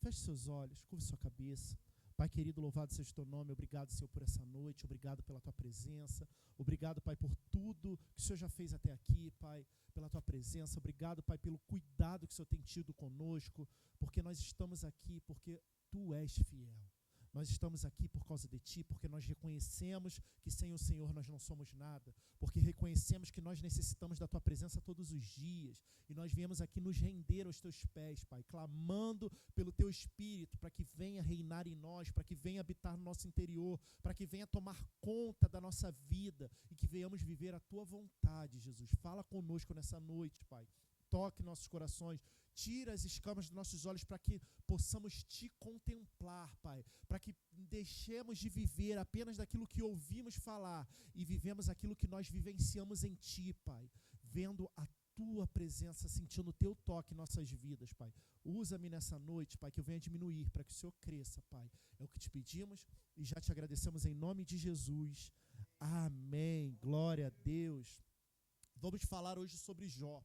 Feche seus olhos, curve sua cabeça. Pai querido, louvado seja o teu nome. Obrigado, Senhor, por essa noite. Obrigado pela tua presença. Obrigado, Pai, por tudo que o Senhor já fez até aqui, Pai, pela tua presença. Obrigado, Pai, pelo cuidado que o Senhor tem tido conosco, porque nós estamos aqui, porque tu és fiel. Nós estamos aqui por causa de ti, porque nós reconhecemos que sem o Senhor nós não somos nada, porque reconhecemos que nós necessitamos da tua presença todos os dias, e nós viemos aqui nos render aos teus pés, Pai, clamando pelo teu Espírito, para que venha reinar em nós, para que venha habitar no nosso interior, para que venha tomar conta da nossa vida, e que venhamos viver a tua vontade, Jesus. Fala conosco nessa noite, Pai. Toque nossos corações, tira as escamas dos nossos olhos para que possamos te contemplar, Pai, para que deixemos de viver apenas daquilo que ouvimos falar e vivemos aquilo que nós vivenciamos em ti, Pai, vendo a tua presença, sentindo o teu toque em nossas vidas, Pai. Usa-me nessa noite, Pai, que eu venha diminuir, para que o Senhor cresça, Pai. É o que te pedimos e já te agradecemos em nome de Jesus. Amém. Glória a Deus. Vamos falar hoje sobre Jó.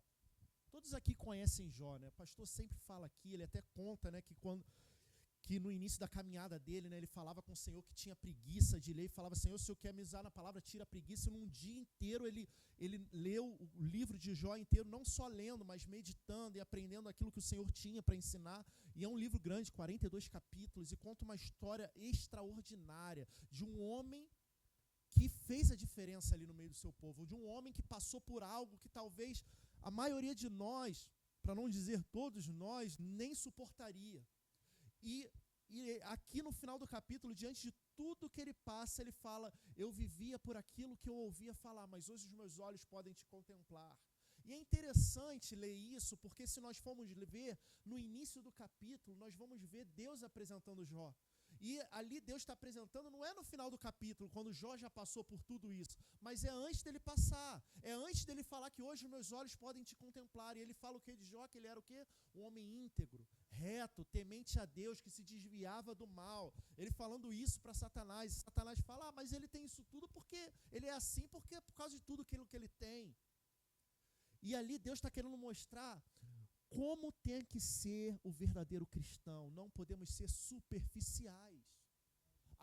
Todos aqui conhecem Jó, né? O pastor sempre fala aqui, ele até conta, né, que no início da caminhada dele, né, ele falava com o Senhor que tinha preguiça de ler, e falava, Senhor, se o Senhor quer me usar na palavra, tira a preguiça. E num dia inteiro ele leu o livro de Jó inteiro, não só lendo, mas meditando e aprendendo aquilo que o Senhor tinha para ensinar. E é um livro grande, 42 capítulos, e conta uma história extraordinária de um homem que fez a diferença ali no meio do seu povo, de um homem que passou por algo que talvez a maioria de nós, para não dizer todos nós, nem suportaria. E aqui no final do capítulo, diante de tudo que ele passa, ele fala, eu vivia por aquilo que eu ouvia falar, mas hoje os meus olhos podem te contemplar. E é interessante ler isso, porque se nós formos ver, no início do capítulo, nós vamos ver Deus apresentando Jó. E ali Deus está apresentando, não é no final do capítulo, quando Jó já passou por tudo isso, mas é antes dele passar, é antes dele falar que hoje os meus olhos podem te contemplar. E ele fala o que de Jó? Que ele era o quê? Um homem íntegro, reto, temente a Deus, que se desviava do mal. Ele falando isso para Satanás, e Satanás fala, mas ele tem isso tudo porque ele é assim, porque é por causa de tudo aquilo que ele tem. E ali Deus está querendo mostrar como tem que ser o verdadeiro cristão. Não podemos ser superficiais.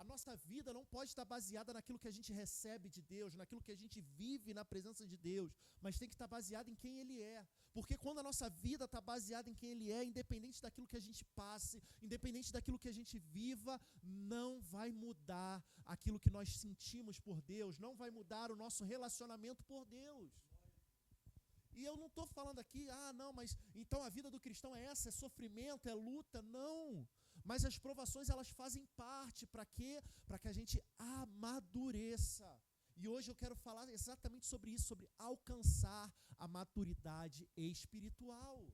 A nossa vida não pode estar baseada naquilo que a gente recebe de Deus, naquilo que a gente vive na presença de Deus, mas tem que estar baseada em quem Ele é. Porque quando a nossa vida está baseada em quem Ele é, independente daquilo que a gente passe, independente daquilo que a gente viva, não vai mudar aquilo que nós sentimos por Deus, não vai mudar o nosso relacionamento por Deus. E eu não estou falando aqui, não, mas então a vida do cristão é essa, é sofrimento, é luta. Não, mas as provações elas fazem parte, para quê? Para que a gente amadureça. E hoje eu quero falar exatamente sobre isso, sobre alcançar a maturidade espiritual.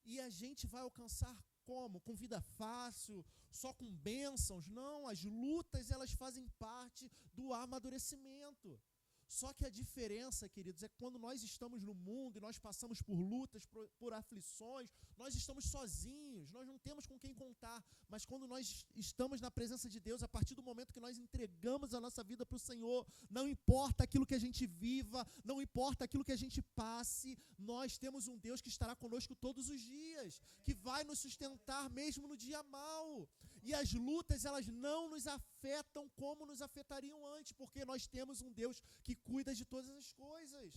E a gente vai alcançar como? Com vida fácil, só com bênçãos? Não, as lutas elas fazem parte do amadurecimento. Só que a diferença, queridos, é que quando nós estamos no mundo e nós passamos por lutas, por aflições, nós estamos sozinhos, nós não temos com quem contar. Mas quando nós estamos na presença de Deus, a partir do momento que nós entregamos a nossa vida para o Senhor, não importa aquilo que a gente viva, não importa aquilo que a gente passe, nós temos um Deus que estará conosco todos os dias, que vai nos sustentar mesmo no dia mau. E as lutas, elas não nos afetam como nos afetariam antes, porque nós temos um Deus que cuida de todas as coisas.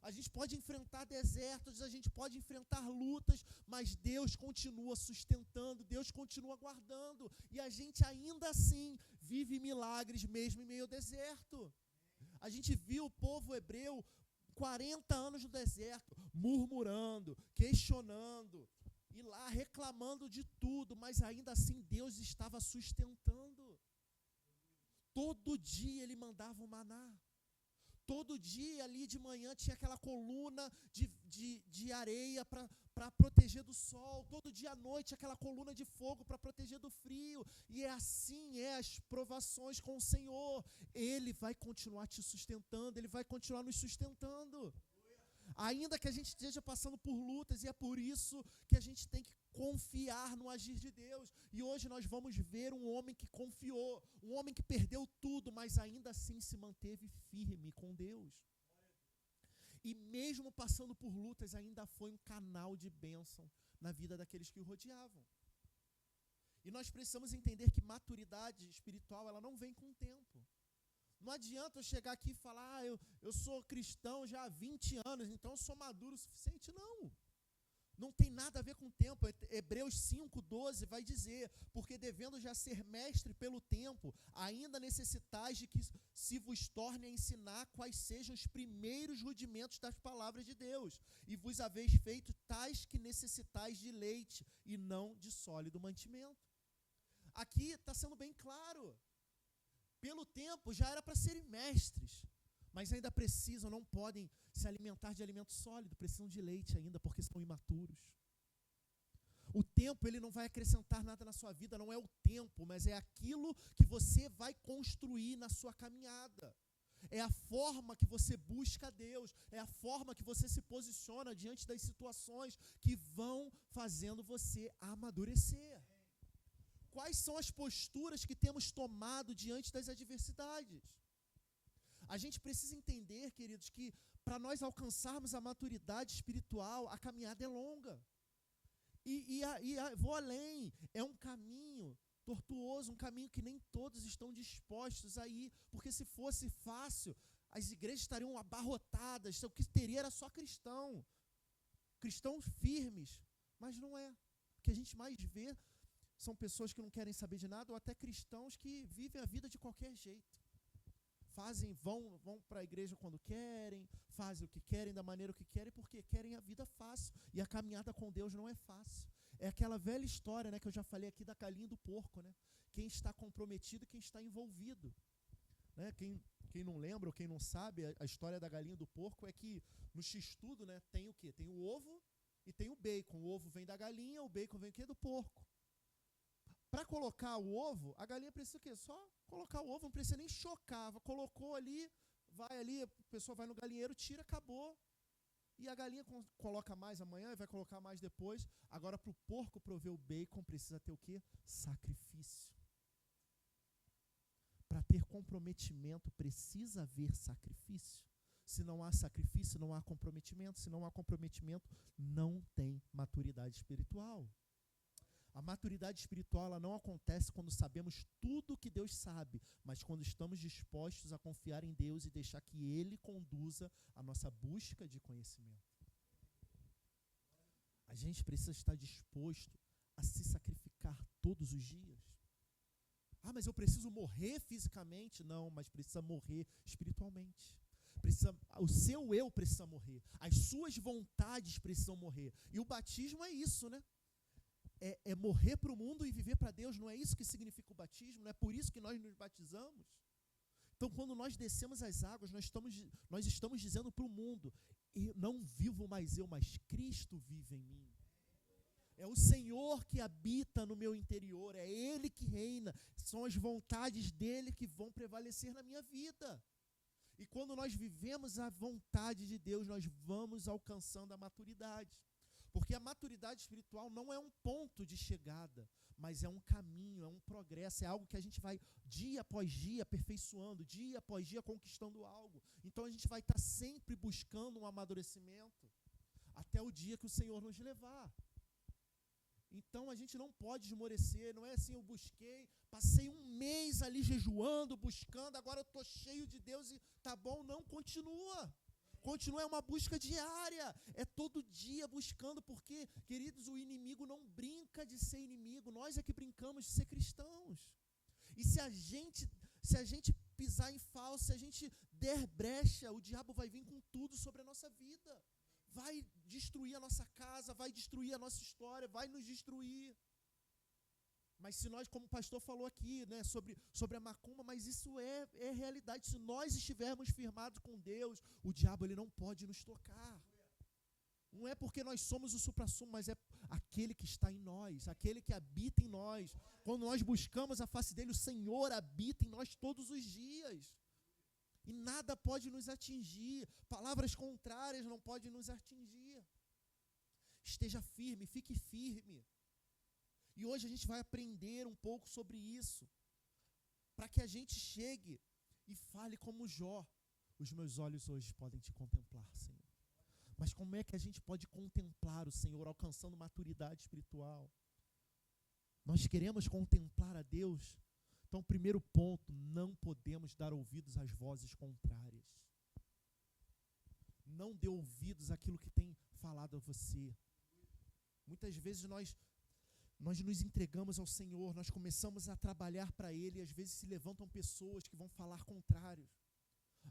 A gente pode enfrentar desertos, a gente pode enfrentar lutas, mas Deus continua sustentando, Deus continua guardando. E a gente ainda assim vive milagres mesmo em meio ao deserto. A gente viu o povo hebreu 40 anos no deserto, murmurando, questionando, e lá reclamando de tudo, mas ainda assim Deus estava sustentando. Todo dia ele mandava o maná. Todo dia ali de manhã tinha aquela coluna de areia para proteger do sol. Todo dia à noite aquela coluna de fogo para proteger do frio. E assim as provações com o Senhor. Ele vai continuar te sustentando, Ele vai continuar nos sustentando. Ainda que a gente esteja passando por lutas, e é por isso que a gente tem que confiar no agir de Deus. E hoje nós vamos ver um homem que confiou, um homem que perdeu tudo, mas ainda assim se manteve firme com Deus. E mesmo passando por lutas, ainda foi um canal de bênção na vida daqueles que o rodeavam. E nós precisamos entender que maturidade espiritual, ela não vem com o tempo. Não adianta eu chegar aqui e falar, eu sou cristão já há 20 anos, então eu sou maduro o suficiente. Não. Não tem nada a ver com o tempo. Hebreus 5:12 vai dizer, porque devendo já ser mestre pelo tempo, ainda necessitais de que se vos torne a ensinar quais sejam os primeiros rudimentos das palavras de Deus, e vos haveis feito tais que necessitais de leite, e não de sólido mantimento. Aqui está sendo bem claro. Pelo tempo já era para serem mestres, mas ainda precisam, não podem se alimentar de alimento sólido, precisam de leite ainda, porque são imaturos. O tempo, ele não vai acrescentar nada na sua vida, não é o tempo, mas é aquilo que você vai construir na sua caminhada. É a forma que você busca a Deus, é a forma que você se posiciona diante das situações que vão fazendo você amadurecer. Quais são as posturas que temos tomado diante das adversidades? A gente precisa entender, queridos, que para nós alcançarmos a maturidade espiritual, a caminhada é longa. Vou além, é um caminho tortuoso, um caminho que nem todos estão dispostos a ir, porque se fosse fácil, as igrejas estariam abarrotadas, o que teria era só cristãos firmes, mas não é. O que a gente mais vê são pessoas que não querem saber de nada, ou até cristãos que vivem a vida de qualquer jeito. Vão para a igreja quando querem, fazem o que querem, da maneira que querem, porque querem a vida fácil. E a caminhada com Deus não é fácil. É aquela velha história, né, que eu já falei aqui da galinha e do porco. Né? Quem está comprometido, quem está envolvido. Né? Quem não lembra ou quem não sabe, a história da galinha e do porco é que no X-tudo, né, tem o quê? Tem o ovo e tem o bacon. O ovo vem da galinha, o bacon vem o quê? Do porco. Para colocar o ovo, a galinha precisa o quê? Só colocar o ovo, não precisa nem chocar. Colocou ali, vai ali, a pessoa vai no galinheiro, tira, acabou. E a galinha coloca mais amanhã e vai colocar mais depois. Agora, para o porco prover o bacon, precisa ter o quê? Sacrifício. Para ter comprometimento, precisa haver sacrifício. Se não há sacrifício, não há comprometimento. Se não há comprometimento, não tem maturidade espiritual. A maturidade espiritual, ela não acontece quando sabemos tudo o que Deus sabe, mas quando estamos dispostos a confiar em Deus e deixar que Ele conduza a nossa busca de conhecimento. A gente precisa estar disposto a se sacrificar todos os dias. Ah, mas eu preciso morrer fisicamente? Não, mas precisa morrer espiritualmente. O seu eu precisa morrer. As suas vontades precisam morrer. E o batismo é isso, né? É morrer para o mundo e viver para Deus. Não é isso que significa o batismo? Não é por isso que nós nos batizamos? Então, quando nós descemos as águas, nós estamos dizendo para o mundo, não vivo mais eu, mas Cristo vive em mim. É o Senhor que habita no meu interior, é Ele que reina, são as vontades dEle que vão prevalecer na minha vida. E quando nós vivemos a vontade de Deus, nós vamos alcançando a maturidade. Porque a maturidade espiritual não é um ponto de chegada, mas é um caminho, é um progresso, é algo que a gente vai dia após dia aperfeiçoando, dia após dia conquistando algo. Então a gente vai estar sempre buscando um amadurecimento até o dia que o Senhor nos levar. Então a gente não pode esmorecer, não é assim, eu busquei, passei um mês ali jejuando, buscando, agora eu estou cheio de Deus e tá bom, não, continua. Continua, é uma busca diária, é todo dia buscando, porque, queridos, o inimigo não brinca de ser inimigo, nós é que brincamos de ser cristãos. E se a gente pisar em falso, se a gente der brecha, o diabo vai vir com tudo sobre a nossa vida. Vai destruir a nossa casa, vai destruir a nossa história, vai nos destruir. Mas se nós, como o pastor falou aqui, né, sobre a macumba, mas isso é realidade. Se nós estivermos firmados com Deus, o diabo ele não pode nos tocar. Não é porque nós somos o suprassumo, mas é aquele que está em nós, aquele que habita em nós. Quando nós buscamos a face dele, o Senhor habita em nós todos os dias. E nada pode nos atingir. Palavras contrárias não podem nos atingir. Esteja firme, fique firme. E hoje a gente vai aprender um pouco sobre isso, para que a gente chegue e fale como Jó. Os meus olhos hoje podem te contemplar, Senhor. Mas como é que a gente pode contemplar o Senhor alcançando maturidade espiritual? Nós queremos contemplar a Deus. Então, primeiro ponto, não podemos dar ouvidos às vozes contrárias. Não dê ouvidos àquilo que tem falado a você. Muitas vezes nós nos entregamos ao Senhor, nós começamos a trabalhar para Ele, e às vezes se levantam pessoas que vão falar contrário.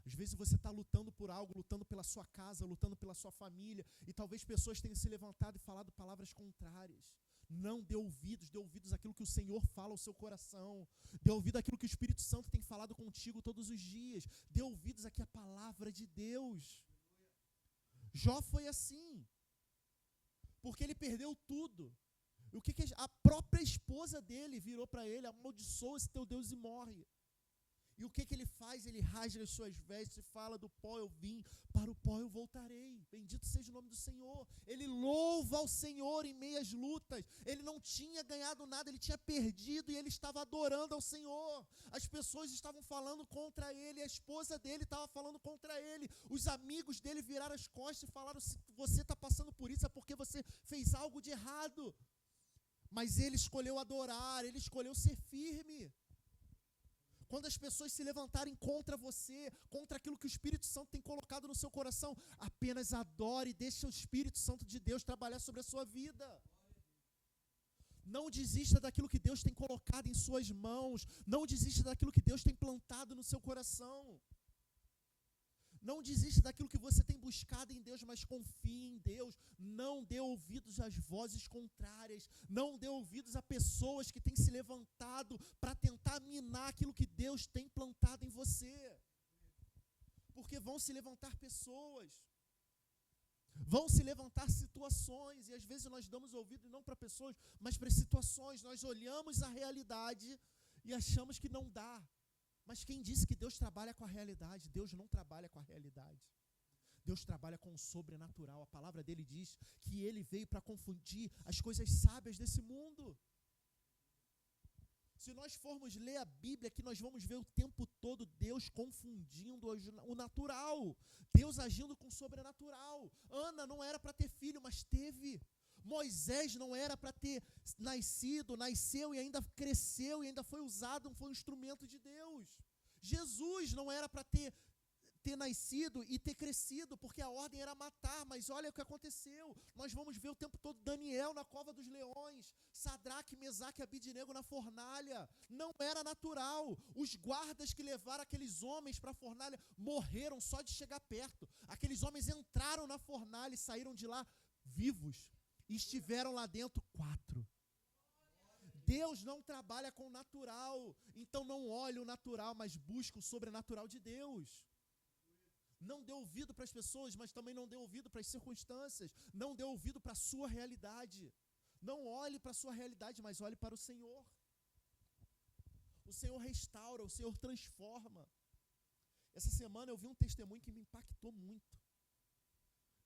Às vezes você está lutando por algo, lutando pela sua casa, lutando pela sua família, e talvez pessoas tenham se levantado e falado palavras contrárias. Não dê ouvidos àquilo que o Senhor fala ao seu coração. Dê ouvido àquilo que o Espírito Santo tem falado contigo todos os dias. Dê ouvidos aqui à palavra de Deus. Jó foi assim, porque ele perdeu tudo. E o que a própria esposa dele virou para ele: amaldiçoa esse teu Deus e morre. E o que ele faz? Ele rasga as suas vestes e fala: do pó eu vim, para o pó eu voltarei. Bendito seja o nome do Senhor. Ele louva ao Senhor em meio às lutas. Ele não tinha ganhado nada, ele tinha perdido e ele estava adorando ao Senhor. As pessoas estavam falando contra ele, a esposa dele estava falando contra ele. Os amigos dele viraram as costas e falaram: se você está passando por isso é porque você fez algo de errado. Mas ele escolheu adorar, ele escolheu ser firme. Quando as pessoas se levantarem contra você, contra aquilo que o Espírito Santo tem colocado no seu coração, apenas adore e deixe o Espírito Santo de Deus trabalhar sobre a sua vida. Não desista daquilo que Deus tem colocado em suas mãos. Não desista daquilo que Deus tem plantado no seu coração. Não desista daquilo que você tem buscado em Deus, mas confie em Deus. Não dê ouvidos às vozes contrárias. Não dê ouvidos a pessoas que têm se levantado para tentar minar aquilo que Deus tem plantado em você. Porque vão se levantar pessoas. Vão se levantar situações. E às vezes nós damos ouvido não para pessoas, mas para situações. Nós olhamos a realidade e achamos que não dá. Mas quem disse que Deus trabalha com a realidade? Deus não trabalha com a realidade. Deus trabalha com o sobrenatural. A palavra dele diz que ele veio para confundir as coisas sábias desse mundo. Se nós formos ler a Bíblia, que nós vamos ver o tempo todo Deus confundindo o natural. Deus agindo com o sobrenatural. Ana não era para ter filho, mas teve. Moisés não era para ter nasceu e ainda cresceu e ainda foi usado, foi um instrumento de Deus. Jesus não era para ter nascido e ter crescido, porque a ordem era matar, mas olha o que aconteceu. Nós vamos ver o tempo todo Daniel na cova dos leões, Sadraque, Mesaque e Abidnego na fornalha. Não era natural. Os guardas que levaram aqueles homens para a fornalha morreram só de chegar perto. Aqueles homens entraram na fornalha e saíram de lá vivos. E estiveram lá dentro 4. Deus não trabalha com o natural. Então não olhe o natural, mas busque o sobrenatural de Deus. Não dê ouvido para as pessoas, mas também não dê ouvido para as circunstâncias. Não dê ouvido para a sua realidade. Não olhe para a sua realidade, mas olhe para o Senhor. O Senhor restaura, o Senhor transforma. Essa semana eu vi um testemunho que me impactou muito.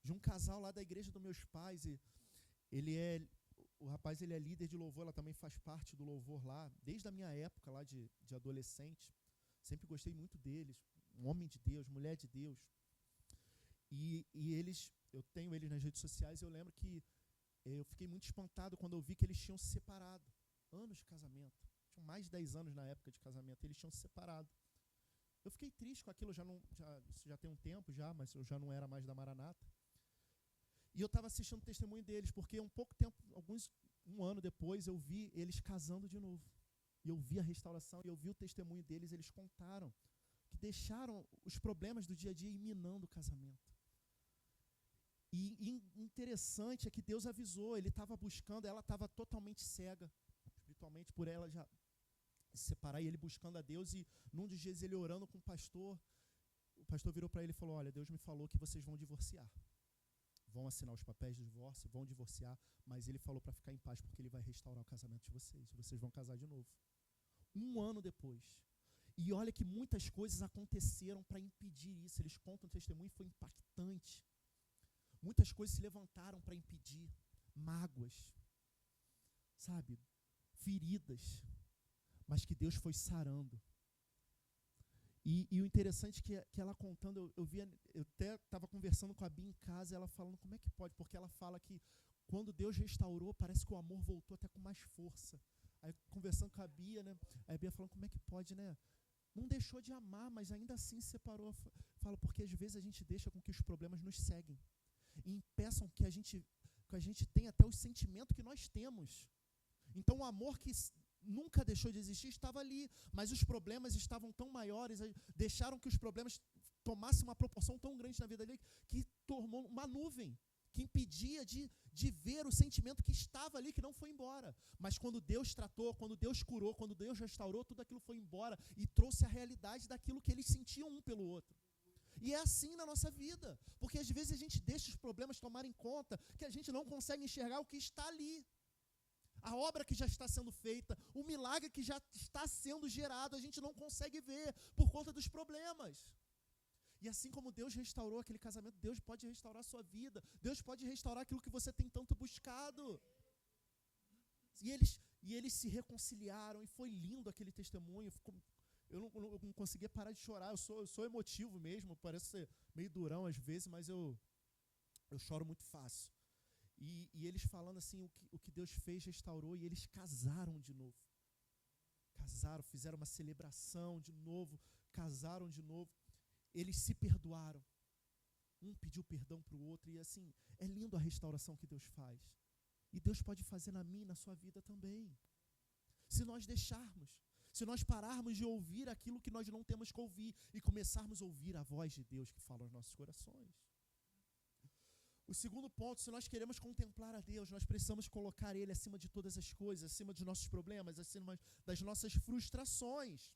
De um casal lá da igreja dos meus pais. E o rapaz ele é líder de louvor, ela também faz parte do louvor lá, desde a minha época lá de adolescente. Sempre gostei muito deles, um homem de Deus, mulher de Deus. E eu tenho eles nas redes sociais, eu lembro que eu fiquei muito espantado quando eu vi que eles tinham se separado. Anos de casamento, tinham mais de 10 anos na época de casamento, eles tinham se separado. Eu fiquei triste com aquilo, isso já tem um tempo já, mas eu já não era mais da Maranata. E eu estava assistindo o testemunho deles, porque um pouco tempo, um ano depois, eu vi eles casando de novo. E eu vi a restauração, e eu vi o testemunho deles, eles contaram que deixaram os problemas do dia a dia ir minando o casamento. E interessante é que Deus avisou, ele estava buscando, ela estava totalmente cega, espiritualmente, por ela já se separar, e ele buscando a Deus, e num dos dias ele orando com o pastor virou para ele e falou: olha, Deus me falou que vocês vão divorciar. Vão assinar os papéis de divórcio, vão divorciar, mas ele falou para ficar em paz, porque ele vai restaurar o casamento de vocês. Vocês vão casar de novo. Um ano depois. E olha que muitas coisas aconteceram para impedir isso. Eles contam o testemunho e foi impactante. Muitas coisas se levantaram para impedir. Mágoas, sabe? Feridas. Mas que Deus foi sarando. E o interessante é que ela contando, eu até estava conversando com a Bia em casa, ela falando como é que pode, porque ela fala que quando Deus restaurou, parece que o amor voltou até com mais força. Aí conversando com a Bia, né? Aí a Bia falando como é que pode, né? Não deixou de amar, mas ainda assim se separou. Fala, porque às vezes a gente deixa com que os problemas nos seguem e impeçam que a gente tenha até o sentimento que nós temos. Então o amor que nunca deixou de existir estava ali, mas os problemas estavam tão maiores, deixaram que os problemas tomassem uma proporção tão grande na vida dele, que tornou uma nuvem, que impedia de ver o sentimento que estava ali, que não foi embora. Mas quando Deus tratou, quando Deus curou, quando Deus restaurou, tudo aquilo foi embora e trouxe a realidade daquilo que eles sentiam um pelo outro. E é assim na nossa vida, porque às vezes a gente deixa os problemas tomarem conta, que a gente não consegue enxergar o que está ali. A obra que já está sendo feita, o milagre que já está sendo gerado, a gente não consegue ver por conta dos problemas. E assim como Deus restaurou aquele casamento, Deus pode restaurar a sua vida, Deus pode restaurar aquilo que você tem tanto buscado. E eles se reconciliaram, e foi lindo aquele testemunho. Eu não conseguia parar de chorar, eu sou emotivo mesmo, parece ser meio durão às vezes, mas eu choro muito fácil. E eles falando assim, o que Deus fez, restaurou, e eles casaram de novo. Casaram, fizeram uma celebração de novo, casaram de novo. Eles se perdoaram. Um pediu perdão para o outro, e assim, é lindo a restauração que Deus faz. E Deus pode fazer na minha e na sua vida também. Se nós deixarmos, se nós pararmos de ouvir aquilo que nós não temos que ouvir e começarmos a ouvir a voz de Deus que fala aos nossos corações. O segundo ponto, se nós queremos contemplar a Deus, nós precisamos colocar Ele acima de todas as coisas, acima dos nossos problemas, acima das nossas frustrações.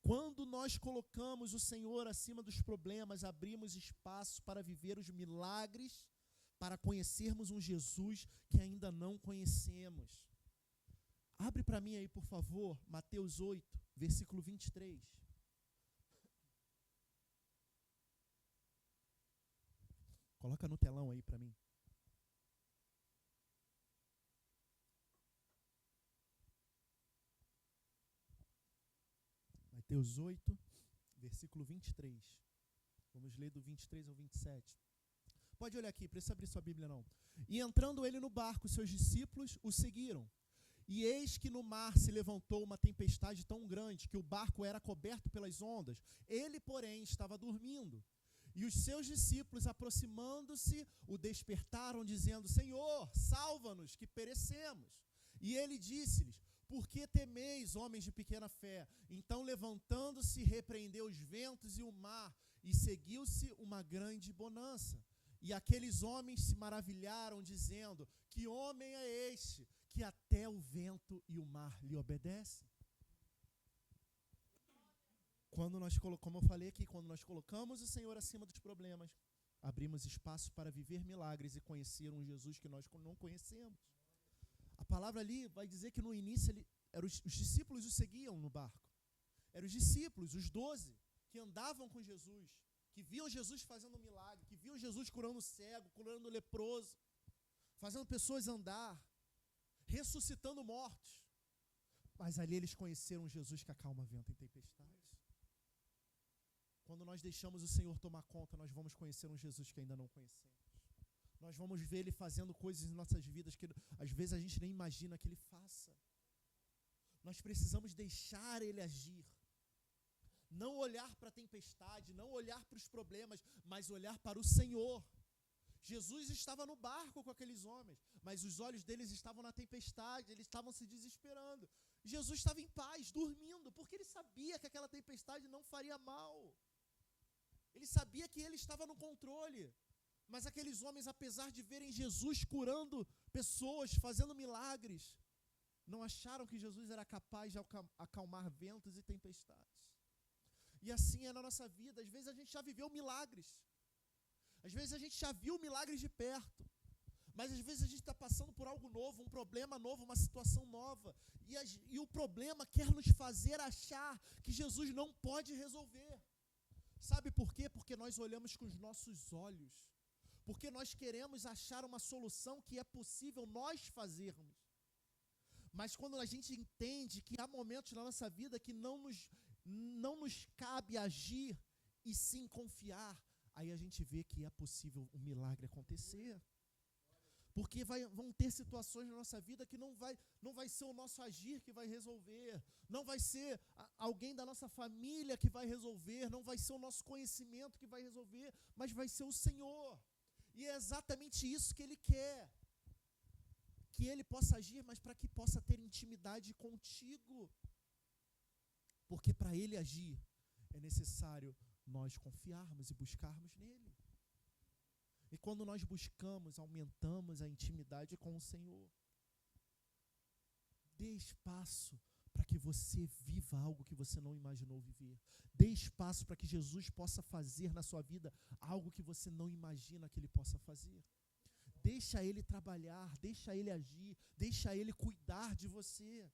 Quando nós colocamos o Senhor acima dos problemas, abrimos espaço para viver os milagres, para conhecermos um Jesus que ainda não conhecemos. Abre para mim aí, por favor, Mateus 8, versículo 23. Coloca no telão aí para mim. Mateus 8, versículo 23. Vamos ler do 23 ao 27. Pode olhar aqui, precisa abrir sua Bíblia não. E entrando ele no barco, seus discípulos o seguiram. E eis que no mar se levantou uma tempestade tão grande que o barco era coberto pelas ondas. Ele, porém, estava dormindo. E os seus discípulos, aproximando-se, o despertaram, dizendo: Senhor, salva-nos, que perecemos. E ele disse-lhes: Por que temeis, homens de pequena fé? Então, levantando-se, repreendeu os ventos e o mar, e seguiu-se uma grande bonança. E aqueles homens se maravilharam, dizendo: Que homem é este, que até o vento e o mar lhe obedecem? Como eu falei aqui, quando nós colocamos o Senhor acima dos problemas, abrimos espaço para viver milagres e conhecer um Jesus que nós não conhecemos. A palavra ali vai dizer que no início os discípulos o seguiam no barco. Eram os discípulos, os 12, que andavam com Jesus, que viam Jesus fazendo um milagre, que viam Jesus curando o cego, curando o leproso, fazendo pessoas andar, ressuscitando mortos. Mas ali eles conheceram Jesus que acalma vento em tempestades. Quando nós deixamos o Senhor tomar conta, nós vamos conhecer um Jesus que ainda não conhecemos. Nós vamos ver Ele fazendo coisas em nossas vidas que às vezes a gente nem imagina que Ele faça. Nós precisamos deixar Ele agir. Não olhar para a tempestade, não olhar para os problemas, mas olhar para o Senhor. Jesus estava no barco com aqueles homens, mas os olhos deles estavam na tempestade, eles estavam se desesperando. Jesus estava em paz, dormindo, porque ele sabia que aquela tempestade não faria mal. Ele sabia que ele estava no controle. Mas aqueles homens, apesar de verem Jesus curando pessoas, fazendo milagres, não acharam que Jesus era capaz de acalmar ventos e tempestades. E assim é na nossa vida. Às vezes a gente já viveu milagres. Às vezes a gente já viu milagres de perto. Mas às vezes a gente está passando por algo novo, um problema novo, uma situação nova. E o problema quer nos fazer achar que Jesus não pode resolver. Sabe por quê? Porque nós olhamos com os nossos olhos. Porque nós queremos achar uma solução que é possível nós fazermos. Mas quando a gente entende que há momentos na nossa vida que não nos cabe agir e sim confiar, aí a gente vê que é possível um milagre acontecer. Porque vão ter situações na nossa vida que não vai ser o nosso agir que vai resolver, não vai ser alguém da nossa família que vai resolver, não vai ser o nosso conhecimento que vai resolver, mas vai ser o Senhor. E é exatamente isso que Ele quer. Que Ele possa agir, mas para que possa ter intimidade contigo. Porque para Ele agir, é necessário nós confiarmos e buscarmos nele. E quando nós buscamos, aumentamos a intimidade com o Senhor. Dê espaço para que você viva algo que você não imaginou viver. Dê espaço para que Jesus possa fazer na sua vida algo que você não imagina que Ele possa fazer. Deixa Ele trabalhar, deixa Ele agir, deixa Ele cuidar de você.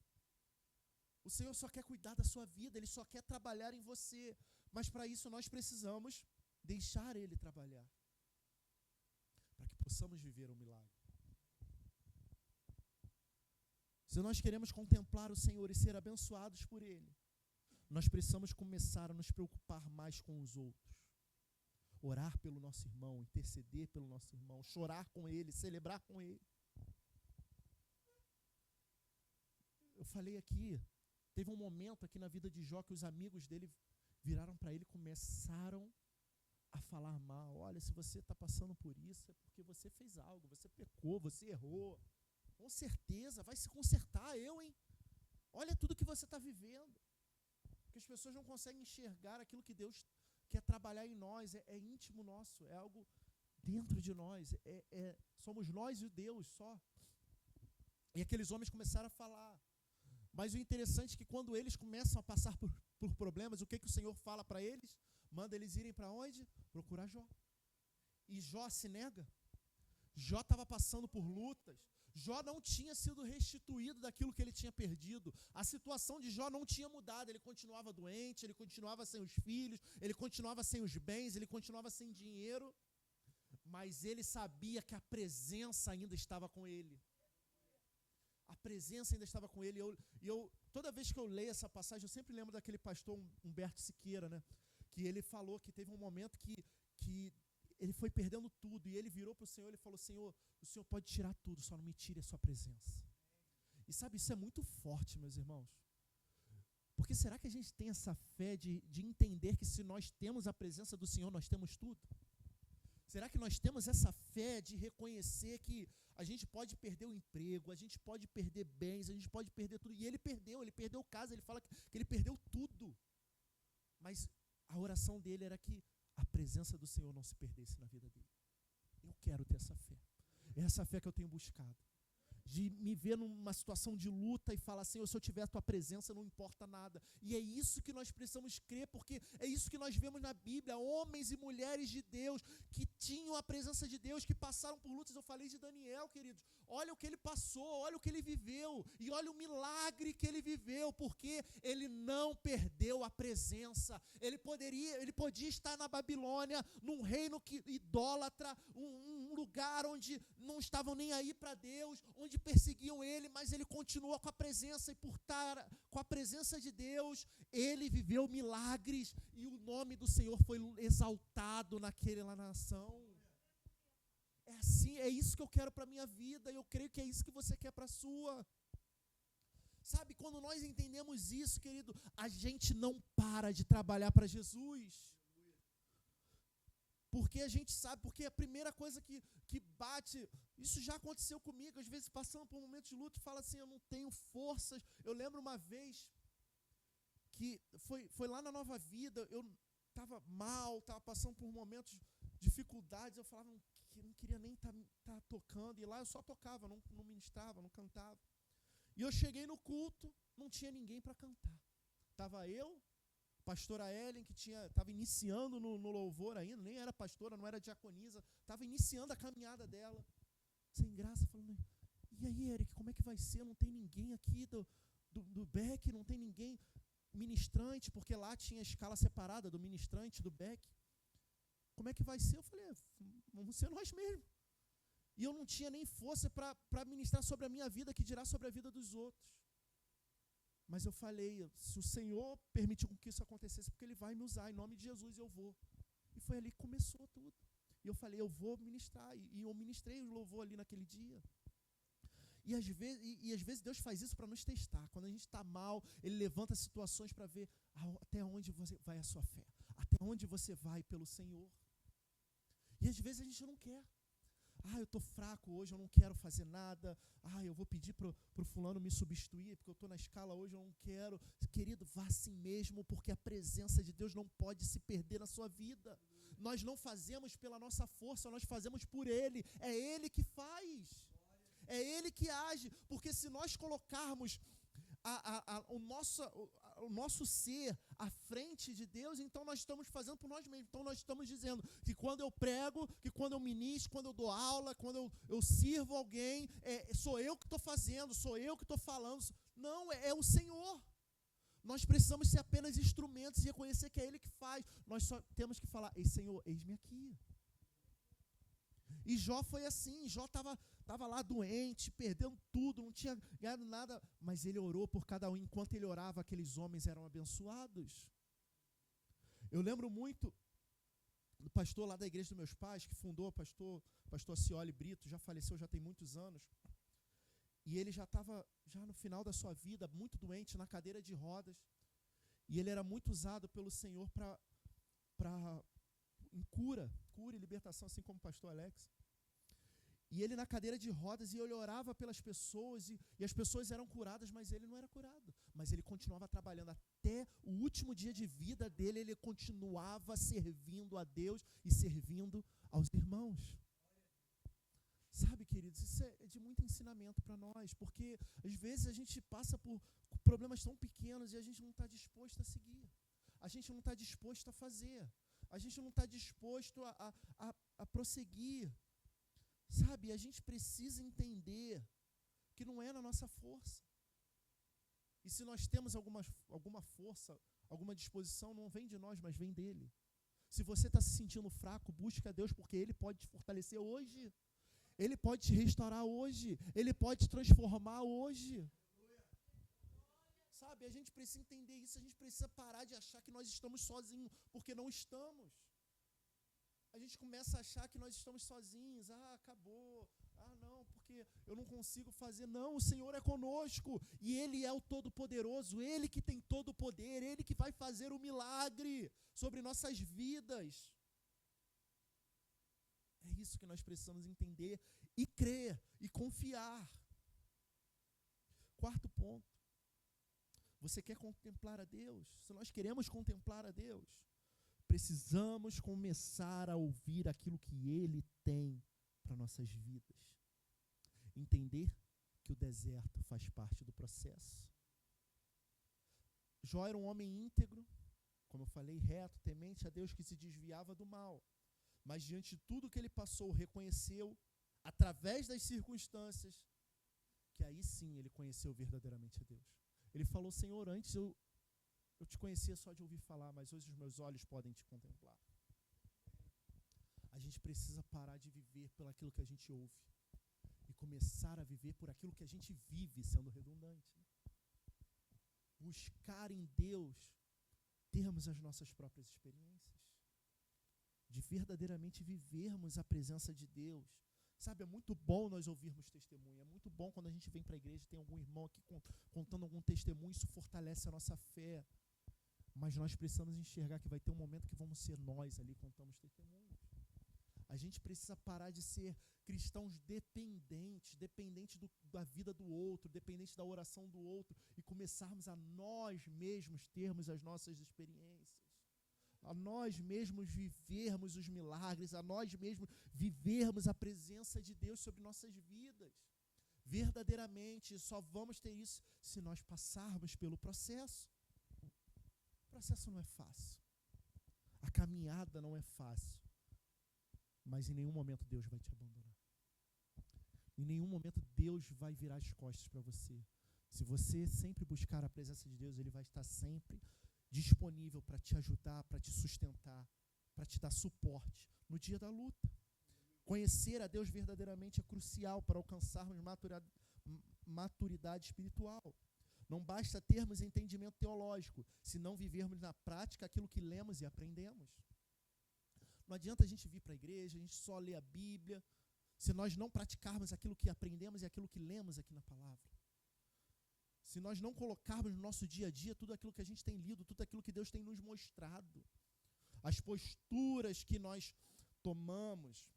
O Senhor só quer cuidar da sua vida, Ele só quer trabalhar em você. Mas para isso nós precisamos deixar Ele trabalhar. Para que possamos viver um milagre. Se nós queremos contemplar o Senhor e ser abençoados por Ele, nós precisamos começar a nos preocupar mais com os outros. Orar pelo nosso irmão, interceder pelo nosso irmão, chorar com ele, celebrar com ele. Eu falei aqui, teve um momento aqui na vida de Jó que os amigos dele viraram para ele e começaram a falar mal. Olha, se você está passando por isso, é porque você fez algo, você pecou, você errou. Com certeza, vai se consertar, hein? Olha tudo que você está vivendo. Porque as pessoas não conseguem enxergar aquilo que Deus quer trabalhar em nós, é íntimo nosso, é algo dentro de nós, somos nós e Deus só. E aqueles homens começaram a falar. Mas o interessante é que quando eles começam a passar por problemas, o que o Senhor fala para eles? Manda eles irem para onde? Procurar Jó. E Jó se nega. Jó estava passando por lutas. Jó não tinha sido restituído daquilo que ele tinha perdido. A situação de Jó não tinha mudado. Ele continuava doente, ele continuava sem os filhos, ele continuava sem os bens, ele continuava sem dinheiro. Mas ele sabia que a presença ainda estava com ele. A presença ainda estava com ele. Toda vez que eu leio essa passagem, eu sempre lembro daquele pastor Humberto Siqueira, né? Que ele falou que teve um momento que ele foi perdendo tudo, e ele virou para o Senhor e falou: Senhor, o Senhor pode tirar tudo, só não me tire a sua presença. E sabe, isso é muito forte, meus irmãos. Porque será que a gente tem essa fé de entender que se nós temos a presença do Senhor, nós temos tudo? Será que nós temos essa fé de reconhecer que a gente pode perder o emprego, a gente pode perder bens, a gente pode perder tudo? E ele perdeu casa, ele fala que ele perdeu tudo. Mas a oração dele era que a presença do Senhor não se perdesse na vida dele. Eu quero ter essa fé. É essa fé que eu tenho buscado. De me ver numa situação de luta e falar: Senhor, se eu tiver a tua presença, não importa nada. E é isso que nós precisamos crer, porque é isso que nós vemos na Bíblia. Homens e mulheres de Deus que tinham a presença de Deus, que passaram por lutas. Eu falei de Daniel, queridos. Olha o que ele passou, olha o que ele viveu. E olha o milagre que ele viveu, porque ele não perdeu a presença. Ele podia estar na Babilônia, num reino idólatra, um lugar onde não estavam nem aí para Deus, onde perseguiam ele, mas ele continuou com a presença, e por estar com a presença de Deus, ele viveu milagres, e o nome do Senhor foi exaltado naquela nação. É assim, é isso que eu quero para a minha vida, e eu creio que é isso que você quer para a sua. Sabe, quando nós entendemos isso, querido, a gente não para de trabalhar para Jesus. Porque a gente sabe, porque a primeira coisa que bate, isso já aconteceu comigo, às vezes passando por um momento de luta, fala assim: eu não tenho forças. Eu lembro uma vez que foi lá na Nova Vida, eu estava mal, estava passando por momentos de dificuldades, eu falava que não queria nem estar tocando, e lá eu só tocava, não ministrava, não cantava. E eu cheguei no culto, não tinha ninguém para cantar. Estava eu, pastora Ellen, que estava iniciando no louvor ainda, nem era pastora, não era diaconisa, estava iniciando a caminhada dela. sem graça, falando, e aí, Eric, como é que vai ser? Não tem ninguém aqui do Beck, não tem ninguém ministrante, porque lá tinha a escala separada do ministrante, do Beck. Como é que vai ser? Eu falei, vamos ser nós mesmos. E eu não tinha nem força para ministrar sobre a minha vida, que dirá sobre a vida dos outros. Mas eu falei, se o Senhor permitir que isso acontecesse, porque Ele vai me usar, em nome de Jesus eu vou. E foi ali que começou tudo. E eu falei, eu vou ministrar. E eu ministrei o louvor ali naquele dia. E às vezes Deus faz isso para nos testar. Quando a gente está mal, Ele levanta situações para ver até onde vai a sua fé. Até onde você vai pelo Senhor. E às vezes a gente não quer. Eu estou fraco hoje, eu não quero fazer nada. Eu vou pedir para o fulano me substituir, porque eu estou na escala hoje, eu não quero. Querido, vá assim mesmo, porque a presença de Deus não pode se perder na sua vida. Nós não fazemos pela nossa força, nós fazemos por Ele. É Ele que faz. É Ele que age. Porque se nós colocarmos o nosso ser à frente de Deus, então nós estamos fazendo por nós mesmos. Então nós estamos dizendo que quando eu prego, que quando eu ministro, quando eu dou aula, quando eu sirvo alguém, sou eu que estou fazendo, sou eu que estou falando. Não, é o Senhor. Nós precisamos ser apenas instrumentos e reconhecer que é Ele que faz. Nós só temos que falar, ei Senhor, eis-me aqui. E Jó foi assim, Jó estava lá doente, perdendo tudo, não tinha ganhado nada, mas ele orou por cada um. Enquanto ele orava, aqueles homens eram abençoados. Eu lembro muito do pastor lá da igreja dos meus pais, que fundou, pastor Cioli Brito, já faleceu, já tem muitos anos. E ele já estava no final da sua vida, muito doente, na cadeira de rodas. E ele era muito usado pelo Senhor em cura e libertação, assim como o pastor Alex. E ele na cadeira de rodas, e ele orava pelas pessoas, e as pessoas eram curadas, mas ele não era curado. Mas ele continuava trabalhando até o último dia de vida dele, ele continuava servindo a Deus e servindo aos irmãos. Sabe, queridos, isso é de muito ensinamento para nós, porque às vezes a gente passa por problemas tão pequenos e a gente não está disposto a seguir. A gente não está disposto a fazer. A gente não está disposto a prosseguir. Sabe, a gente precisa entender que não é na nossa força. E se nós temos alguma força, alguma disposição, não vem de nós, mas vem dele. Se você está se sentindo fraco, busque a Deus, porque Ele pode te fortalecer hoje. Ele pode te restaurar hoje. Ele pode te transformar hoje. Sabe, a gente precisa entender isso. A gente precisa parar de achar que nós estamos sozinhos, porque não estamos. A gente começa a achar que nós estamos sozinhos. Acabou. Não, porque eu não consigo fazer. Não, o Senhor é conosco. E Ele é o Todo-Poderoso. Ele que tem todo o poder. Ele que vai fazer o milagre sobre nossas vidas. É isso que nós precisamos entender e crer e confiar. Quarto ponto. Você quer contemplar a Deus? Se nós queremos contemplar a Deus, precisamos começar a ouvir aquilo que Ele tem para nossas vidas. Entender que o deserto faz parte do processo. Jó era um homem íntegro, como eu falei, reto, temente a Deus, que se desviava do mal. Mas diante de tudo que ele passou, reconheceu, através das circunstâncias, que aí sim ele conheceu verdadeiramente a Deus. Ele falou, Senhor, antes eu te conhecia só de ouvir falar, mas hoje os meus olhos podem te contemplar. A gente precisa parar de viver por aquilo que a gente ouve e começar a viver por aquilo que a gente vive, sendo redundante. Buscar em Deus termos as nossas próprias experiências, de verdadeiramente vivermos a presença de Deus. Sabe, é muito bom nós ouvirmos testemunho, é muito bom quando a gente vem para a igreja e tem algum irmão aqui contando algum testemunho, isso fortalece a nossa fé. Mas nós precisamos enxergar que vai ter um momento que vamos ser nós ali, contamos testemunhos. A gente precisa parar de ser cristãos dependentes da vida do outro, dependentes da oração do outro, e começarmos a nós mesmos termos as nossas experiências. A nós mesmos vivermos os milagres, a nós mesmos vivermos a presença de Deus sobre nossas vidas. Verdadeiramente, só vamos ter isso se nós passarmos pelo processo. O processo não é fácil. A caminhada não é fácil. Mas em nenhum momento Deus vai te abandonar. Em nenhum momento Deus vai virar as costas para você. Se você sempre buscar a presença de Deus, Ele vai estar sempre disponível para te ajudar, para te sustentar, para te dar suporte no dia da luta. Conhecer a Deus verdadeiramente é crucial para alcançarmos maturidade espiritual. Não basta termos entendimento teológico, se não vivermos na prática aquilo que lemos e aprendemos. Não adianta a gente vir para a igreja, a gente só ler a Bíblia, se nós não praticarmos aquilo que aprendemos e aquilo que lemos aqui na palavra. Se nós não colocarmos no nosso dia a dia tudo aquilo que a gente tem lido, tudo aquilo que Deus tem nos mostrado, as posturas que nós tomamos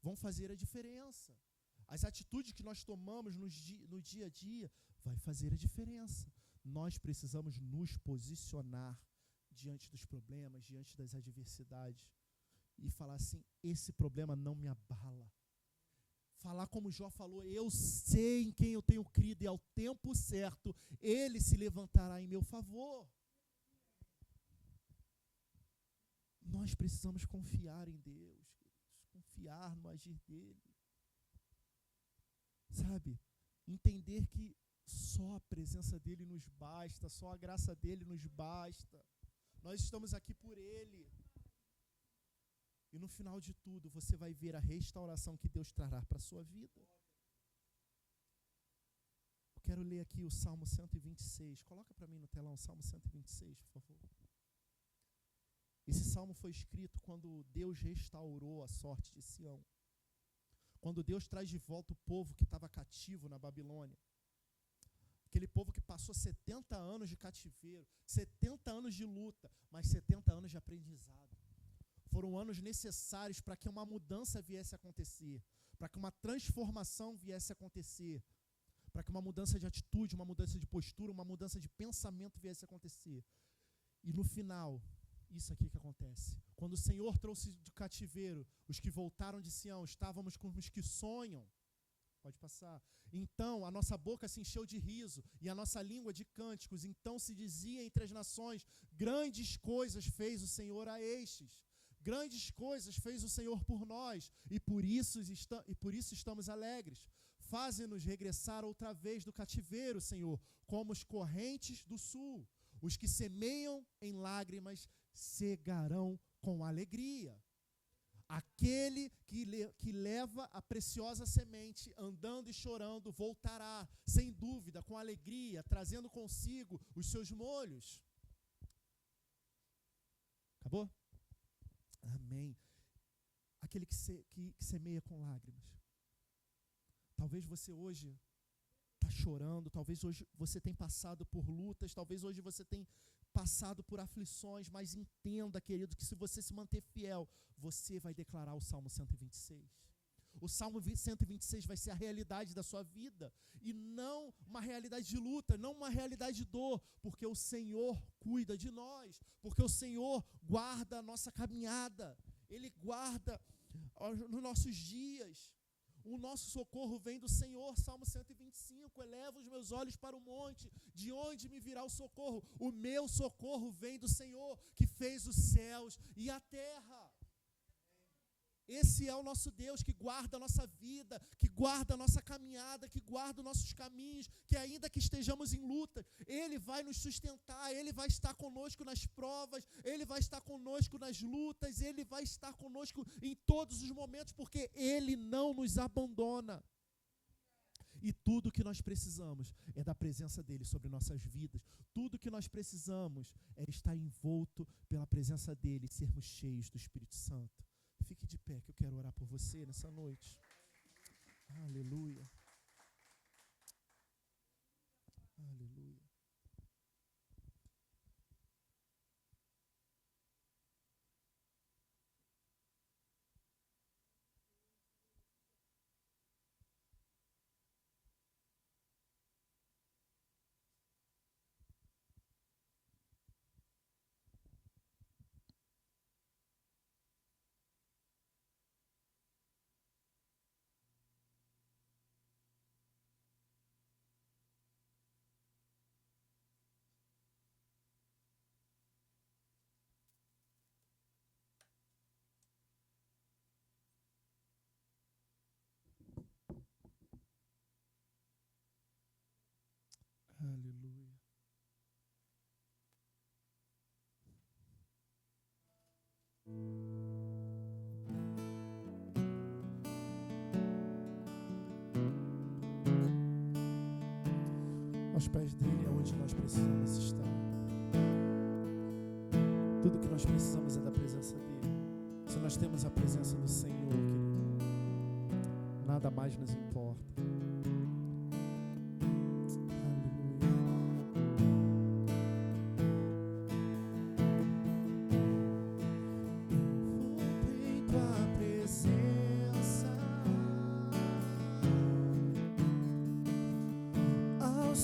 vão fazer a diferença. As atitudes que nós tomamos no dia a dia vai fazer a diferença. Nós precisamos nos posicionar diante dos problemas, diante das adversidades e falar assim: esse problema não me abala. Falar como Jó falou: eu sei em quem eu tenho crido e ao tempo certo Ele se levantará em meu favor. Nós precisamos confiar em Deus, confiar no agir dEle. Sabe? Entender que só a presença dEle nos basta, só a graça dEle nos basta. Nós estamos aqui por Ele. E no final de tudo, você vai ver a restauração que Deus trará para a sua vida. Eu quero ler aqui o Salmo 126. Coloca para mim no telão o Salmo 126, por favor. Esse salmo foi escrito quando Deus restaurou a sorte de Sião. Quando Deus traz de volta o povo que estava cativo na Babilônia. Aquele povo que passou 70 anos de cativeiro, 70 anos de luta, mas 70 anos de aprendizado. Foram anos necessários para que uma mudança viesse a acontecer, para que uma transformação viesse a acontecer, para que uma mudança de atitude, uma mudança de postura, uma mudança de pensamento viesse a acontecer. E no final, isso aqui que acontece. Quando o Senhor trouxe do cativeiro os que voltaram de Sião, estávamos como os que sonham. Pode passar. Então a nossa boca se encheu de riso e a nossa língua de cânticos. Então se dizia entre as nações: grandes coisas fez o Senhor a estes. Grandes coisas fez o Senhor por nós, e por isso estamos alegres. Faze-nos regressar outra vez do cativeiro, Senhor, como os correntes do sul. Os que semeiam em lágrimas cegarão com alegria. Aquele que leva a preciosa semente, andando e chorando, voltará, sem dúvida, com alegria, trazendo consigo os seus molhos. Acabou? Amém. Aquele que semeia com lágrimas. Talvez você hoje está chorando, talvez hoje você tenha passado por lutas, talvez hoje você tenha passado por aflições, mas entenda, querido, que se você se manter fiel, você vai declarar o Salmo 126. O Salmo 126 vai ser a realidade da sua vida, e não uma realidade de luta, não uma realidade de dor, porque o Senhor cuida de nós, porque o Senhor guarda a nossa caminhada, Ele guarda nos nossos dias. O nosso socorro vem do Senhor, Salmo 125, eleva os meus olhos para o monte, de onde me virá o socorro? O meu socorro vem do Senhor, que fez os céus e a terra. Esse é o nosso Deus, que guarda a nossa vida, que guarda a nossa caminhada, que guarda os nossos caminhos, que ainda que estejamos em luta, Ele vai nos sustentar, Ele vai estar conosco nas provas, Ele vai estar conosco nas lutas, Ele vai estar conosco em todos os momentos, porque Ele não nos abandona. E tudo que nós precisamos é da presença dEle sobre nossas vidas. Tudo que nós precisamos é estar envolto pela presença dEle, sermos cheios do Espírito Santo. Fique de pé, que eu quero orar por você nessa noite. Aleluia. Aleluia. Aleluia. Aos pés dele é onde nós precisamos estar. Tudo que nós precisamos é da presença dele. Se nós temos a presença do Senhor, querido, nada mais nos importa.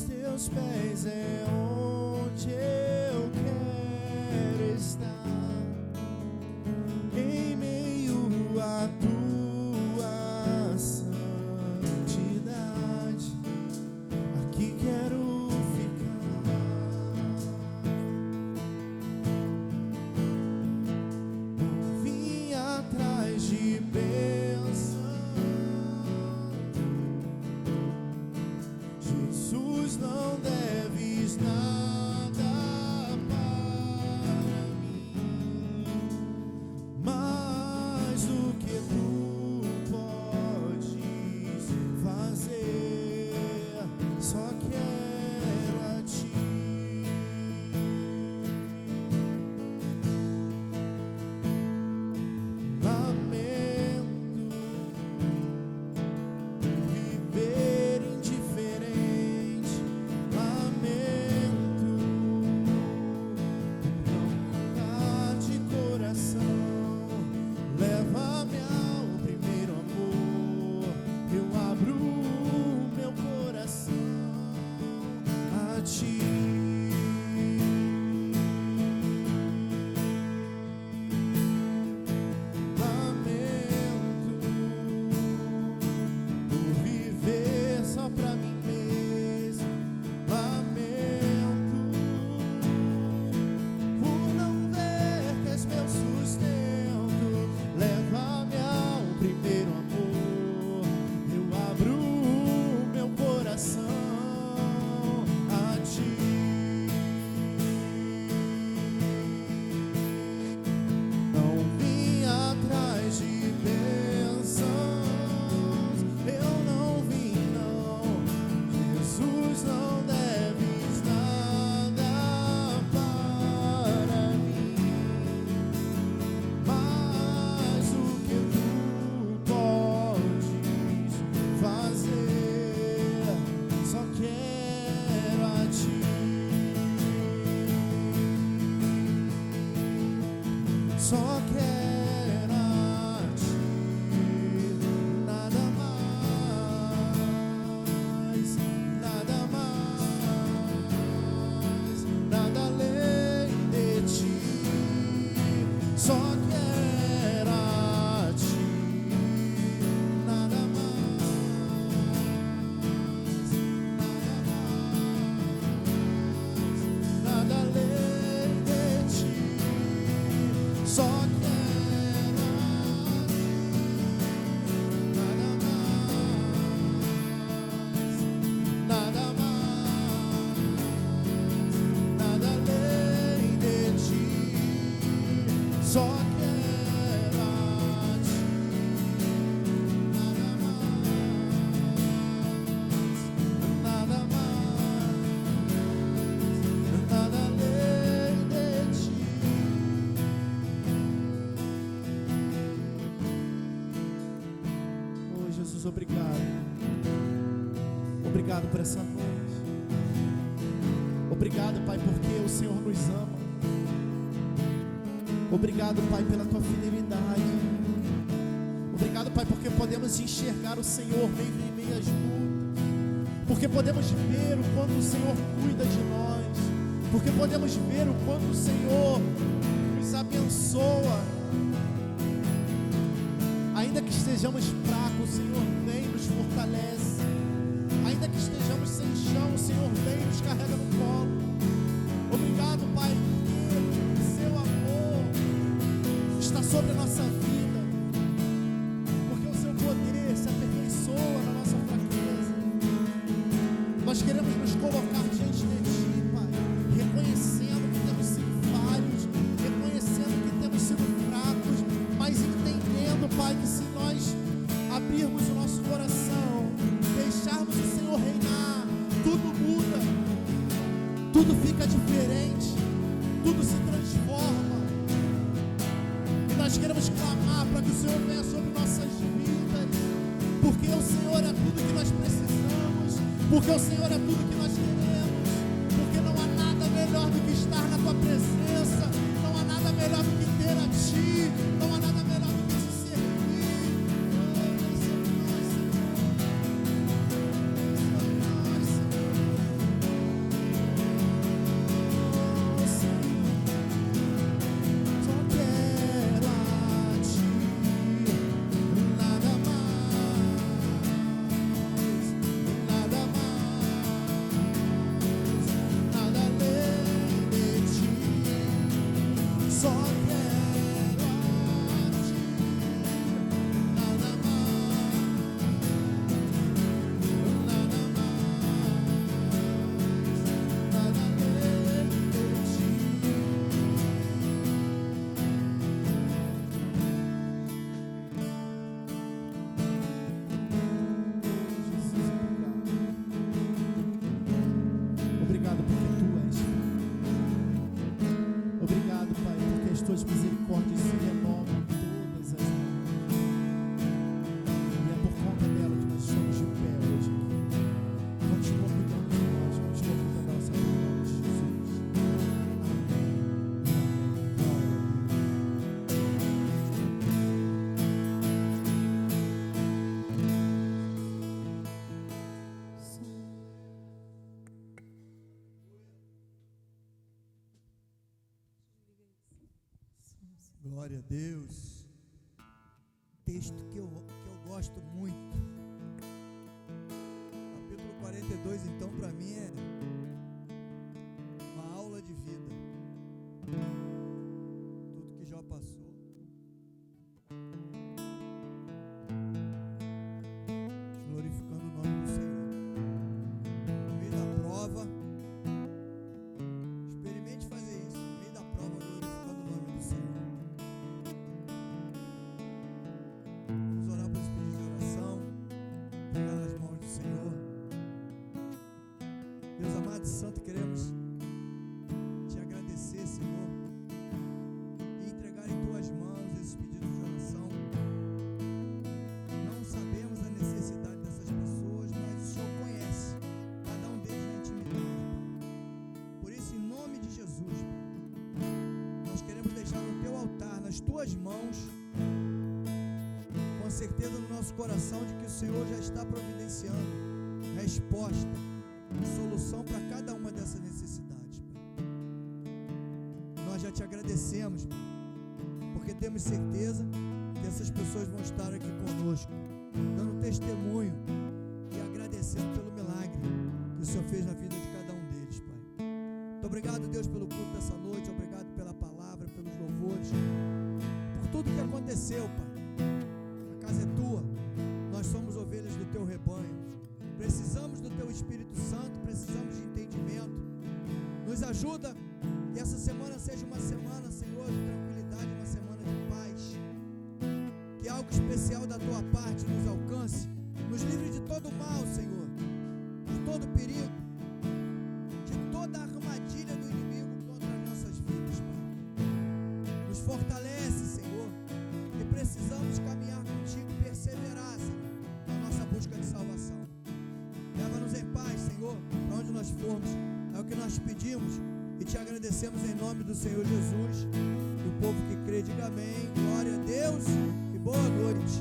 Teus pés é onde eu quero estar, em meio à tua santidade, aqui quero ficar. Vim atrás de bênção, Jesus, não deves nada para mim, mais do que tu podes fazer, só quero a ti. Lamento viver indiferente, lamento não mudar de coração. Leva-me ao primeiro amor, eu abro o meu coração a ti. Lamento por viver só pra mim mesmo, lamento por não ver que és meu sustento. Leva-me ao primeiro amor, eu abro o meu coração a ti. Não vim atrás de bênçãos, eu não vim não. Jesus, não deves nada para mim, mais do que tu podes fazer, só quero a ti. Só quero a ti, nada mais, nada mais, nada além de ti. Só quero a ti, nada mais, nada além de ti. Só quero nada mais, nada além de ti. Só quero a ti, nada mais, nada além de ti. Oh, Jesus, obrigado. Obrigado por essa noite. Obrigado, Pai, porque o Senhor nos ama. Obrigado, Pai, pela tua fidelidade. Obrigado, Pai, porque podemos enxergar o Senhor mesmo em meio às lutas. Porque podemos ver o quanto o Senhor cuida de nós. Porque podemos ver o quanto o Senhor nos abençoa. Ainda que estejamos fracos, o Senhor vem e nos fortalece. Ainda que estejamos sem chão, o Senhor vem e nos carrega no colo. Obrigado, Pai, porque o seu amor está sobre a nossa vida. Porque o seu poder se aperfeiçoa na nossa fraqueza. Nós queremos nos colocar diante porque o Senhor é tudo que nós precisamos, porque o Senhor é tudo que nós queremos, porque não há nada melhor do que estar na tua presença, não há nada melhor do que ter a ti, não há nada melhor do que te servir. Oh, vem sobre nós, Senhor. Sobre nós, Senhor. Oh, Senhor. Só quero a ti, nada mais, nada além de ti. Só quero a ti, nada mais, nada além de ti. Jesus, obrigado porque tu és. Obrigado, Pai, porque as tuas misericórdias se renovam todas as manhãs. E é por conta delas que nós estamos de pé hoje aqui. Continua cuidando de nós, continua cuidando da nossa vida, em nome de Jesus. Amém. Glória a Deus. Glória a Deus. Texto que eu gosto muito. Capítulo 42, então, para mim é uma aula de vida. Tudo que já passou. Glorificando o nome do Senhor. No meio da prova, experimente fazer isso. No meio da prova, glorificando o nome do Senhor. Vamos orar por esse pedido de oração, pegar nas mãos do Senhor. Deus amado e santo, queremos te agradecer, Senhor, e entregar em tuas mãos esses pedidos de oração. Não sabemos a necessidade dessas pessoas, mas o Senhor conhece cada um deles na intimidade. Por isso, em nome de Jesus, nós queremos deixar no teu altar, nas tuas mãos, com a certeza no nosso coração de que o Senhor já está providenciando resposta, solução para cada uma dessas necessidades, Pai. Nós já te agradecemos, Pai, porque temos certeza que essas pessoas vão estar aqui conosco, dando testemunho e agradecendo pelo milagre que o Senhor fez na vida de cada um deles, Pai. Muito obrigado, Deus, pelo culto dessa noite, obrigado pela palavra, pelos louvores, por tudo que aconteceu, Pai. A casa é tua, nós somos ovelhas do teu rebanho, precisamos do teu Espírito Santo, precisamos de entendimento. Nos ajuda que essa semana seja uma semana, Senhor, de tranquilidade, uma semana de paz, que algo especial da tua parte nos alcance, nos livre de todo mal, Senhor, de todo perigo, de toda armadilha do inimigo contra as nossas vidas, Pai. Nos fortalece, Senhor, que precisamos caminhar contigo, perseverar, Senhor, na nossa busca de salvação. Leva-nos em paz, Senhor, para onde nós formos. É o que nós pedimos e te agradecemos em nome do Senhor Jesus. E o povo que crê, diga amém. Glória a Deus e boa noite.